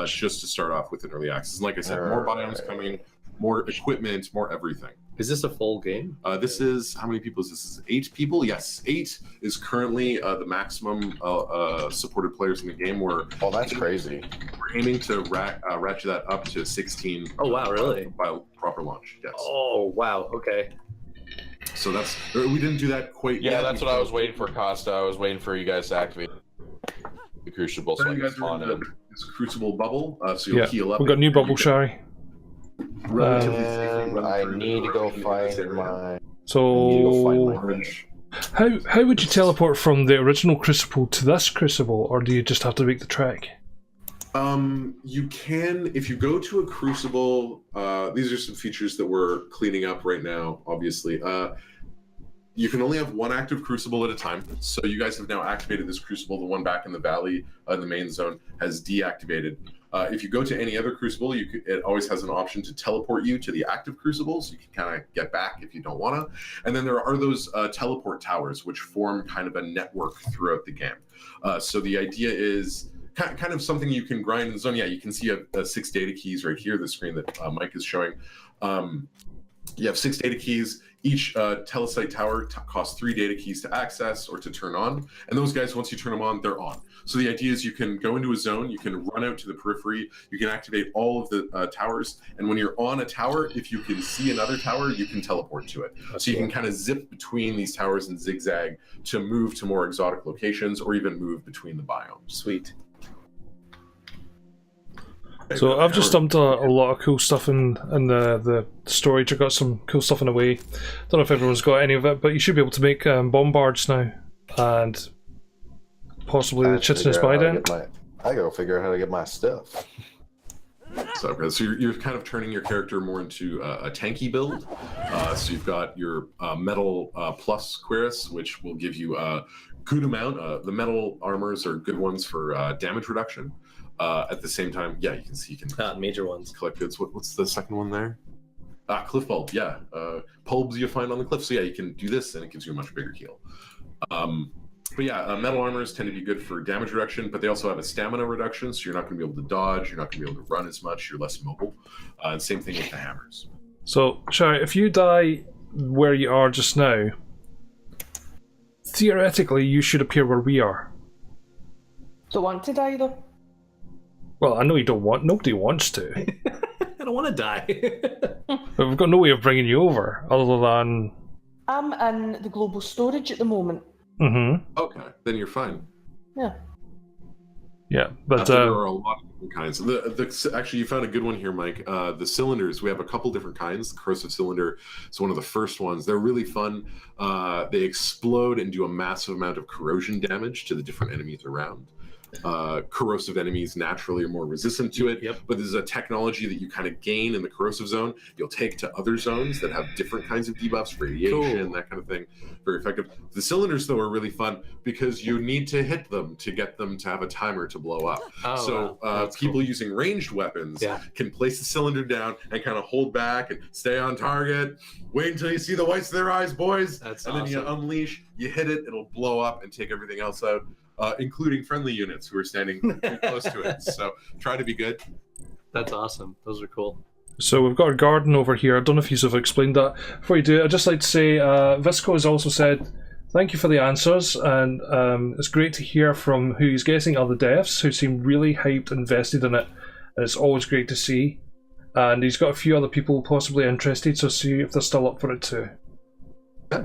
Just to start off with an early access. And like I said, more biomes coming, more equipment, more everything. Is this a full game? This is, how many people is this? This is 8 people? Yes, 8 is currently the maximum supported players in the game. Oh, that's crazy. We're aiming to ratchet that up to 16. Oh, wow, really? By proper launch, yes. Oh, wow, okay. So that's, we didn't do that quite yet. Yeah, that's what I was waiting for, Costa. I was waiting for you guys to activate the Crucible so I can spawn in. This Crucible bubble, so you'll heal up. We've got a new bubble, Shari. I need to go find my... So, how would you teleport from the original Crucible to this Crucible, or do you just have to make the trek? You can, if you go to a Crucible, these are some features that we're cleaning up right now, obviously. You can only have 1 active Crucible at a time. So you guys have now activated this Crucible. The one back in the valley, in the main zone, has deactivated. If you go to any other Crucible, it always has an option to teleport you to the active Crucible, so you can kind of get back if you don't want to. And then there are those teleport towers, which form kind of a network throughout the game. So the idea is kind of something you can grind in the zone. Yeah, you can see 6 data keys right here, the screen that Mike is showing. You have 6 data keys. Each telesite tower costs 3 data keys to access or to turn on, and those guys, once you turn them on, they're on. So the idea is you can go into a zone, you can run out to the periphery, you can activate all of the towers, and when you're on a tower, if you can see another tower, you can teleport to it. So you can kind of zip between these towers and zigzag to move to more exotic locations or even move between the biomes. Sweet. So I've just dumped a lot of cool stuff in the storage. I got some cool stuff in the way. Don't know if everyone's got any of it, but you should be able to make bombards now, and possibly the chitinous bident. I gotta figure out how to get my stuff. So you're kind of turning your character more into a tanky build. So you've got your metal plus cuirass, which will give you a good amount. The metal armors are good ones for damage reduction. At the same time, yeah, you can see major ones. Collect goods. What's the second one there? Cliff bulb. Yeah, bulbs you find on the cliff. So yeah, you can do this, and it gives you a much bigger heal. But yeah, metal armors tend to be good for damage reduction, but they also have a stamina reduction, so you're not going to be able to dodge, you're not going to be able to run as much, you're less mobile. And same thing with the hammers. So, Shari, if you die where you are just now, theoretically you should appear where we are. Don't want to die though. Well, I know you don't want. Nobody wants to. I don't want to die. But we've got no way of bringing you over other than. I'm in the global storage at the moment. Mm-hmm. Okay, then you're fine. Yeah. Yeah, but there are a lot of different kinds. Actually, you found a good one here, Mike. The cylinders, we have a couple different kinds. The corrosive cylinder is one of the first ones. They're really fun. They explode and do a massive amount of corrosion damage to the different enemies around. Corrosive enemies naturally are more resistant to it, but there's a technology that you kind of gain in the corrosive zone you'll take to other zones that have different kinds of debuffs, radiation, that kind of thing. Very effective. The cylinders, though, are really fun because you need to hit them to get them to have a timer to blow up. People using ranged weapons can place the cylinder down and kind of hold back and stay on target. Wait until you see the whites of their eyes, boys. Then you unleash, you hit it, it'll blow up and take everything else out. Including friendly units who are standing pretty close to it. So try to be good. That's awesome. Those are cool. So we've got a garden over here. I don't know if you've explained that. Before you do, I'd just like to say Visco has also said thank you for the answers, and it's great to hear from who he's guessing are the devs who seem really hyped and invested in it, and it's always great to see. And he's got a few other people possibly interested, so see if they're still up for it too. Yeah.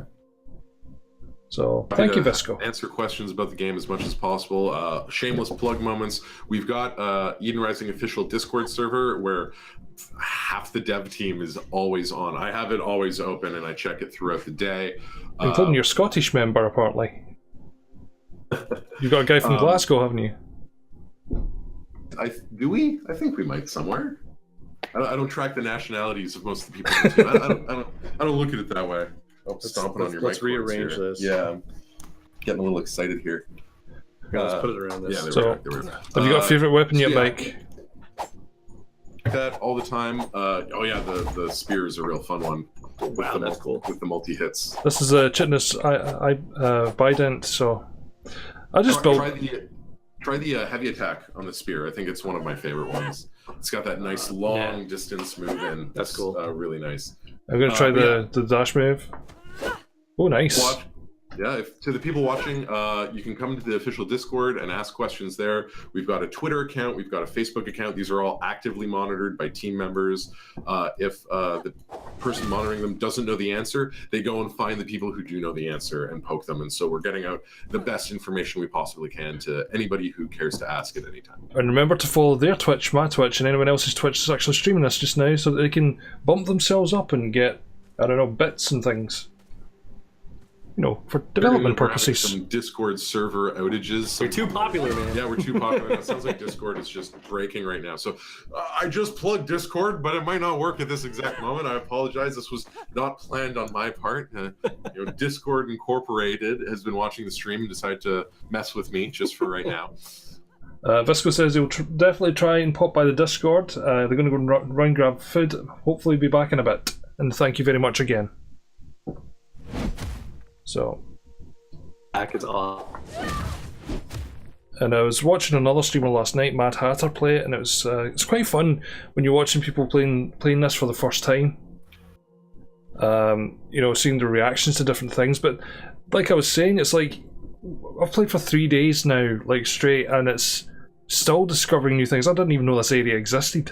So, thank you, Visco. Answer questions about the game as much as possible. Shameless plug moments. We've got Eden Rising official Discord server where half the dev team is always on. I have it always open and I check it throughout the day. Including your Scottish member, apparently. You've got a guy from Glasgow, haven't you? Do we? I think we might somewhere. I don't track the nationalities of most of the people on the team. I don't look at it that way. Stomping on your let's rearrange here. this. Yeah, I'm getting a little excited here. Let's put it around this. Yeah, have you got a favourite weapon yet, Mike? That all the time. The spear is a real fun one. Wow, that's cool. With the multi-hits. This is a chitinous bident, so I just built... Try the heavy attack on the spear. I think it's one of my favorite ones. It's got that nice long distance move in. That's cool. Really nice. I'm going to try the dash move. Oh, nice. To the people watching, you can come to the official Discord and ask questions there. We've got a Twitter account. We've got a Facebook account. These are all actively monitored by team members. If the person monitoring them doesn't know the answer, they go and find the people who do know the answer and poke them. And so we're getting out the best information we possibly can to anybody who cares to ask at any time. And remember to follow their Twitch, my Twitch, and anyone else's Twitch that's actually streaming this just now so that they can bump themselves up and get, I don't know, bits and things. You know, for development purposes. Some Discord server outages. You're too popular, man. Yeah, we're too popular. It sounds like Discord is just breaking right now. So I just plugged Discord, but it might not work at this exact moment. I apologize. This was not planned on my part. Discord Incorporated has been watching the stream and decided to mess with me just for right now. Visco says he'll definitely try and pop by the Discord. They're going to go and run grab food. Hopefully be back in a bit. And thank you very much again. So, back is off. And I was watching another streamer last night, Mad Hatter, play it, and it's quite fun when you're watching people playing this for the first time. You know, seeing the reactions to different things. But like I was saying, it's like I've played for 3 days now, like straight, and it's still discovering new things. I didn't even know this area existed.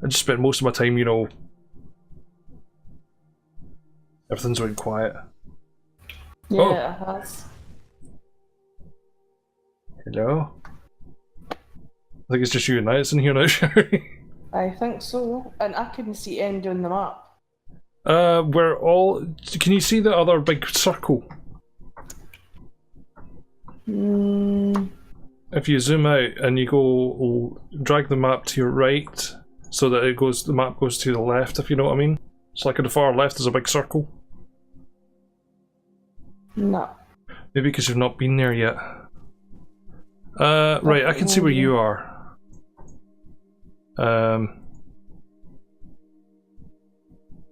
I just spent most of my time, you know, everything's went quiet. Yeah, Oh. it has. Hello? I think it's just you and I that's in here now, Sherry. I think so. And I couldn't see any on the map. We're all... Can you see the other big circle? If you zoom out and you go... drag the map to your right so that the map goes to the left, if you know what I mean. So like at the far left there's a big circle. No. Maybe because you've not been there yet. Right, I can see where you are. How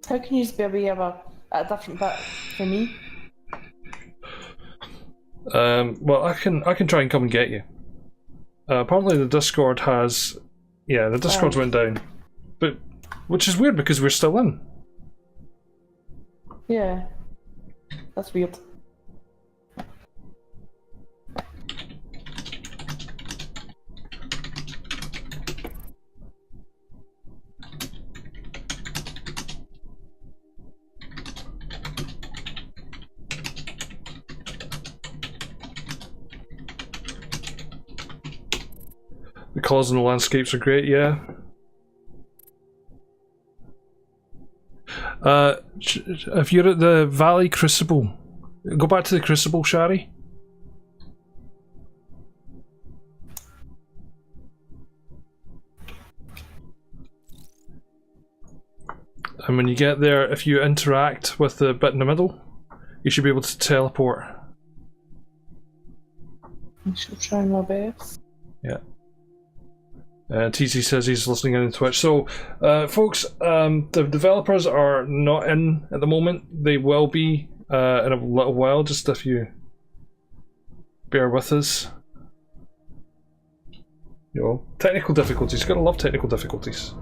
can you just be away of a different bit for me? Well, I can try and come and get you. Apparently the Discord has... Yeah, the Discord's went down. But, which is weird because we're still in. Yeah. That's weird. The colours and the landscapes are great, yeah. If you're at the Valley Crucible, go back to the Crucible, Shari. And when you get there, if you interact with the bit in the middle, you should be able to teleport. I shall try my best. Yeah. TC says he's listening in on Twitch. So, folks, the developers are not in at the moment. They will be in a little while, just if you bear with us. You know, technical difficulties. Gotta love technical difficulties.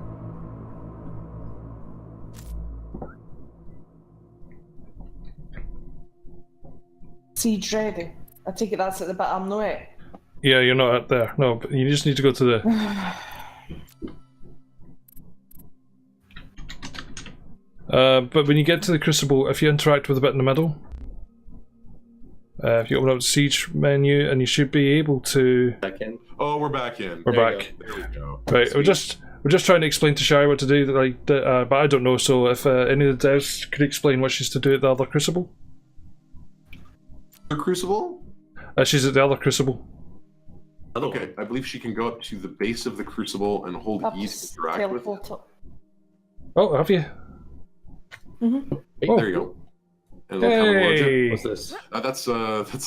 Siege ready. I take it that's at the bit I'm not at. Yeah, you're not out there. No, but you just need to go to the... but when you get to the Crucible, if you interact with the bit in the middle, if you open up the Siege menu, and you should be able to... Back in. Oh, we're back in. We're There you back. There we go. Right, Sweet. we're just trying to explain to Shari what to do, like, but I don't know, so if any of the devs could explain what she's to do at the other Crucible? The Crucible? She's at the other Crucible. Okay, I believe she can go up to the base of the Crucible and hold I've E to just interact with it. teleport up. Oh, have you? Hey, Oh. there you go. And it'll come with a logo. Hey! What's this? That's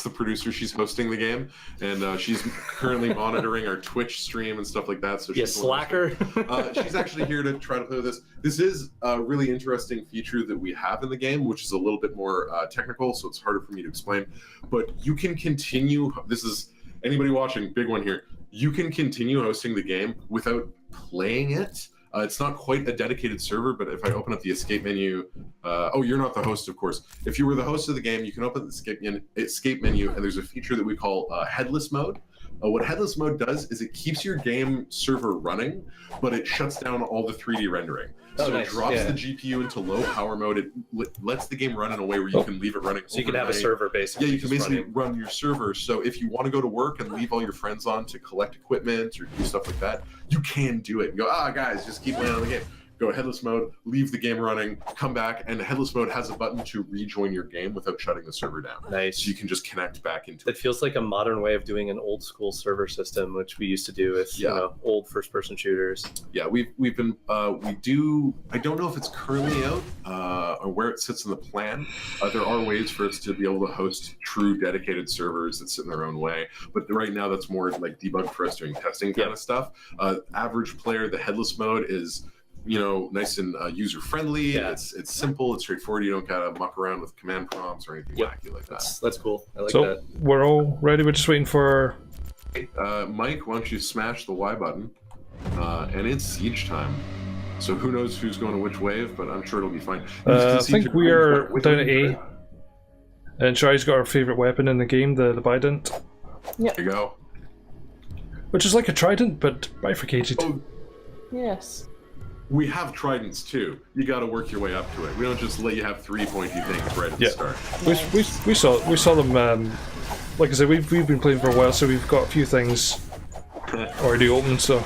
the producer. She's hosting the game, and she's currently monitoring our Twitch stream and stuff like that. So You she's the one slacker. she's actually here to try to play with this. This is a really interesting feature that we have in the game, which is a little bit more technical, so it's harder for me to explain. But you can continue. This is anybody watching, big one here. You can continue hosting the game without playing it. It's not quite a dedicated server, but if I open up the escape menu, oh, you're not the host, of course. If you were the host of the game, you can open the escape menu, and there's a feature that we call headless mode. What headless mode does is it keeps your game server running, but it shuts down all the 3D rendering. Oh, So nice. it drops Yeah. the GPU into low power mode. It lets the game run in a way where you can leave it running. So you can have a overnight. server basically. Yeah, you can just basically running. run your server. So if you want to go to work and leave all your friends on to collect equipment or do stuff like that, you can do it. You go, guys, just keep playing on the game. Go headless mode, leave the game running, come back, and headless mode has a button to rejoin your game without shutting the server down. Nice. So you can just connect back into It it. feels like a modern way of doing an old school server system, which we used to do with old first person shooters. Yeah, we've been we do. I don't know if it's currently out or where it sits in the plan. There are ways for us to be able to host true dedicated servers that sit in their own way, but right now that's more like debug for us doing testing kind of stuff. Average player, the headless mode is nice and user friendly. Yeah. It's simple, it's straightforward. You don't gotta muck around with command prompts or anything wacky like that. That's cool. I like So, that. we're all ready, we're just waiting for... Mike, why don't you smash the Y button? And it's siege time. So who knows who's going to which wave, but I'm sure it'll be fine. I think we're down at A. And Shari's got our favourite weapon in the game, the Bident. Yep. There you go. Which is like a trident, but bifurcated. Oh, Yes. we have tridents too. You got to work your way up to it. We don't just let you have 3 pointy things right at the start. We saw them. Like I said, we've been playing for a while, so we've got a few things already open. So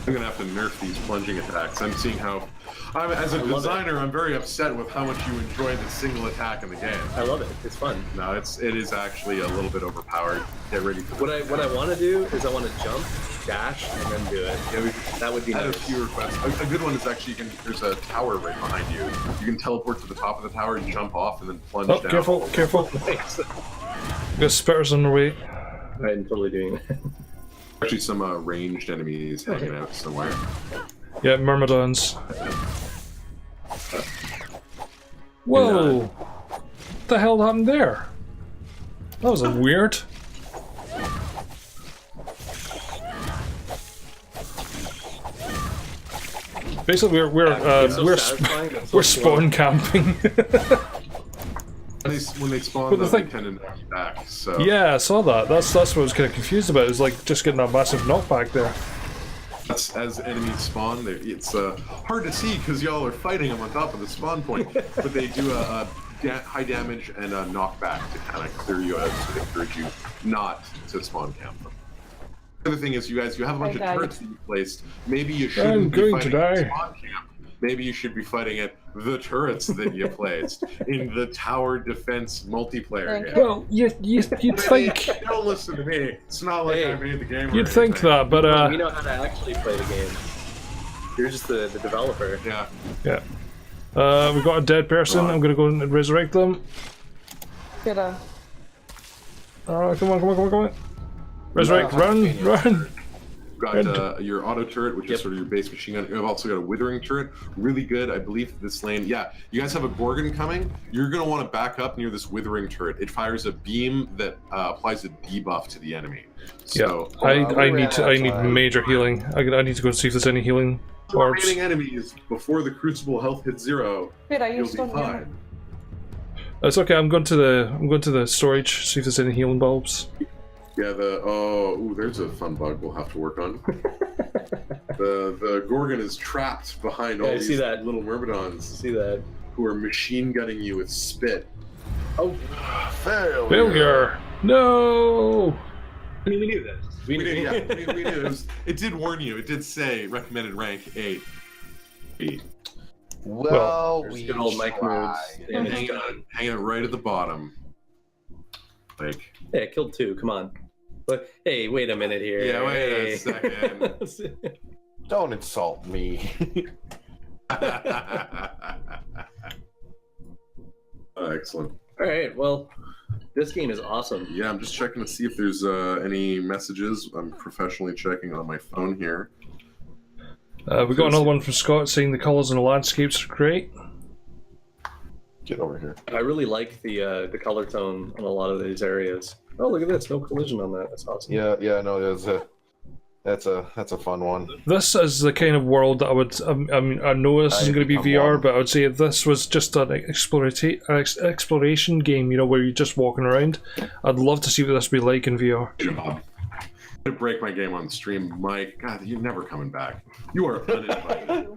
I'm gonna have to nerf these plunging attacks. I'm seeing how. As a designer, I'm very upset with how much you enjoy the single attack in the game. I love it. It's fun. No, it is actually a little bit overpowered. Get ready for What I want to do is I want to jump, dash, and then do it. Yeah, That would be I had a nice. few requests. A good one is actually there's a tower right behind you. You can teleport to the top of the tower, jump off, and then plunge oh, down. careful! Got spitters on the way. I'm totally doing that. Actually, some ranged enemies hanging out somewhere. Yeah, myrmidons. Whoa! What the hell happened there? That was a weird. Basically, we're spawn camping. When they spawn, But the they thing- tend to knock you back. So Yeah, I saw that. That's what I was kind of confused about. It was like just getting that massive knockback there. that's, as enemies spawn, it's hard to see because y'all are fighting them on top of the spawn point. But they do a high damage and a knockback to kind of clear you out to encourage you not to spawn camp them. The other thing is, you guys, you have a bunch of turrets that you placed. Maybe you shouldn't be going to fighting at die. spawn camp. Maybe you should be fighting at the turrets that you placed in the tower defense multiplayer game. Well, you'd think Don't listen to me. It's not like I made the game. or you'd think anything. that, but We know how to actually play the game. You're just the developer. Yeah. yeah. We've got a dead person. I'm gonna go and resurrect them. Get a. Come on! Resurrect! Run! You've got your auto turret, which is sort of your base machine gun. You've also got a withering turret, really good. I believe this lane. Yeah, you guys have a Gorgon coming. You're going to want to back up near this withering turret. It fires a beam that applies a debuff to the enemy. So, Yeah, I need major healing. I need to go and see if there's any healing orbs. remaining enemies before the Crucible health hits 0. Wait, I You'll used be on fine. It's okay. I'm going to the storage. See if there's any healing bulbs. Yeah, there's a fun bug we'll have to work on. the Gorgon is trapped behind all I these see that. little Myrmidons See that? who are machine gunning you with spit. Oh, Failure! No! I mean, we knew this. We knew, yeah, we knew. It did warn you. It did say recommended rank 8. Well, There's we good old Mike moves. tried. And it's Hanging done. out right at the bottom. Like, Yeah, I killed 2. Come on. But hey, wait a minute here. yeah, wait a Hey. second. Don't insult me. Excellent. All right. Well, this game is awesome. Yeah, I'm just checking to see if there's any messages. I'm professionally checking on my phone here. We got another one from Scott saying the colours and the landscapes are great. Get over here. I really like the color tone on a lot of these areas. Oh, look at this! No collision on that. That's awesome. Yeah, no, that's a fun one. This is the kind of world that I would. I mean, I know this isn't going to be VR, one. but I would say if this was just an exploration game, you know, where you're just walking around. I'd love to see what this would be like in VR. Job. I'm gonna break my game on stream, Mike. God, you're never coming back. You are uninvited.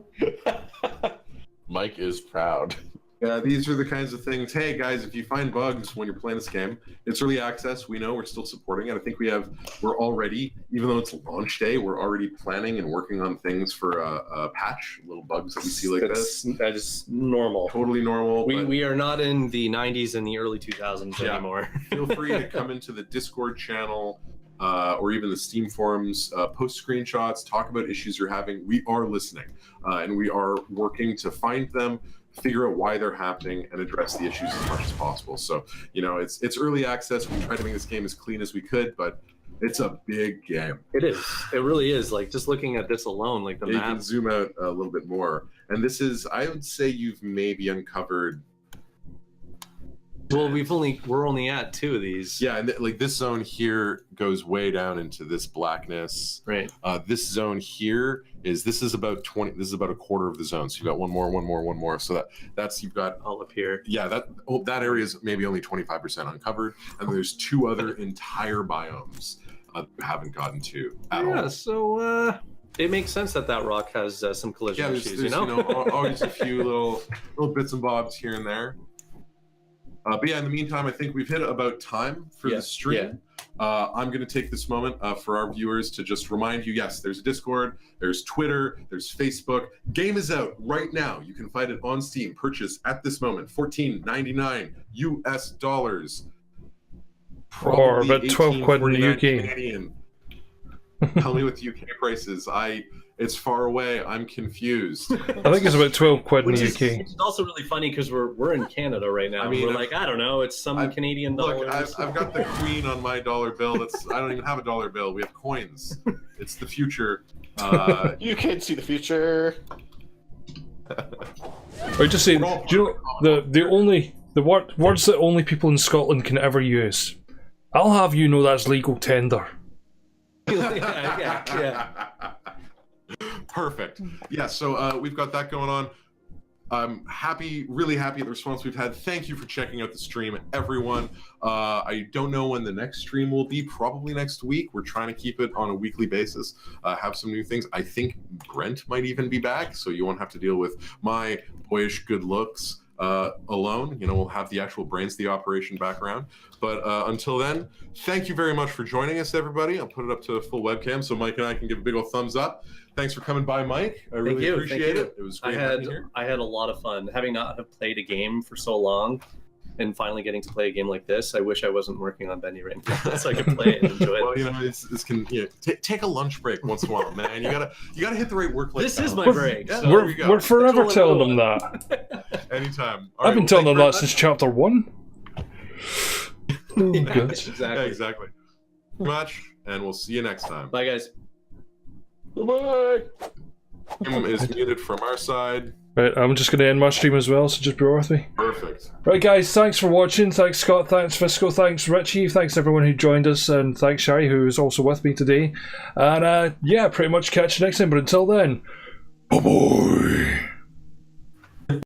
Mike is proud. Yeah, these are the kinds of things. Hey guys, if you find bugs when you're playing this game, it's early access. We know we're still supporting it. I think we're already, even though it's launch day, we're already planning and working on things for a patch, little bugs that we see like this. That is normal. Totally normal. but We are not in the 90s and the early 2000s Yeah. anymore. feel free to come into the Discord channel or even the Steam forums, post screenshots, talk about issues you're having. We are listening and we are working to find them, figure out why they're happening, and address the issues as much as possible. So, you know, it's early access. We try to make this game as clean as we could, but it's a big game. It is. It really is. Like, just looking at this alone, like the You can map. zoom out a little bit more. And this is, I would say you've maybe uncovered Well, we're only at 2 of these. Yeah, and like this zone here goes way down into this blackness. Right. This zone here is about 20. This is about a quarter of the zone. So you got one more. So that's you've got All up here. yeah that area is maybe only 25% uncovered, and there's 2 other entire biomes we haven't gotten to at all. Yeah. So it makes sense that rock has some collision Yeah, issues. there's always a few little bits and bobs here and there. But yeah, in the meantime, I think we've hit about time for the stream. I'm going to take this moment for our viewers to just remind you, yes, there's a Discord, there's Twitter, there's Facebook. Game is out right now. You can find it on Steam. Purchase at this moment, $14.99 US dollars. Or about 12 quid in the UK. Canadian. Tell me what the UK price is. It's far away. I'm confused. I think it's about 12 quid in the Which UK. is also really funny because we're in Canada right now. I mean, we're like, I don't know, it's some Canadian dollars. Look, I've got the Queen on my dollar bill. I don't even have a dollar bill. We have coins. It's the future. You can't see the future. I just saying, do you know the words that only people in Scotland can ever use? I'll have you know that's legal tender. yeah. Perfect. Yeah, so we've got that going on. I'm really happy at the response we've had. Thank you for checking out the stream, everyone. I don't know when the next stream will be, probably next week. We're trying to keep it on a weekly basis, have some new things. I think Brent might even be back, so you won't have to deal with my boyish good looks alone. We'll have the actual brains of the operation back around. But until then, thank you very much for joining us, everybody. I'll put it up to full webcam so Mike and I can give a big old thumbs up. Thanks for coming by, Mike. I really appreciate it. It was great having you here. I had a lot of fun. Having not have played a game for so long and finally getting to play a game like this, I wish I wasn't working on Bendy right now so I could play it and enjoy it. Well, take a lunch break once in a while, man. You gotta hit the right work life. This is my break. So we're forever telling them that. Anytime. I've been telling them that since chapter 1. Oh, good. Exactly. Yeah, exactly. Much, and we'll see you next time. Bye, guys. Bye. Is muted from our side. Right, I'm just going to end my stream as well, so just bear with me. Perfect. Right, guys, thanks for watching. Thanks, Scott. Thanks, Fisco. Thanks, Richie. Thanks, everyone who joined us. And thanks, Shari, who is also with me today. And yeah, pretty much catch you next time. But until then, bye-bye.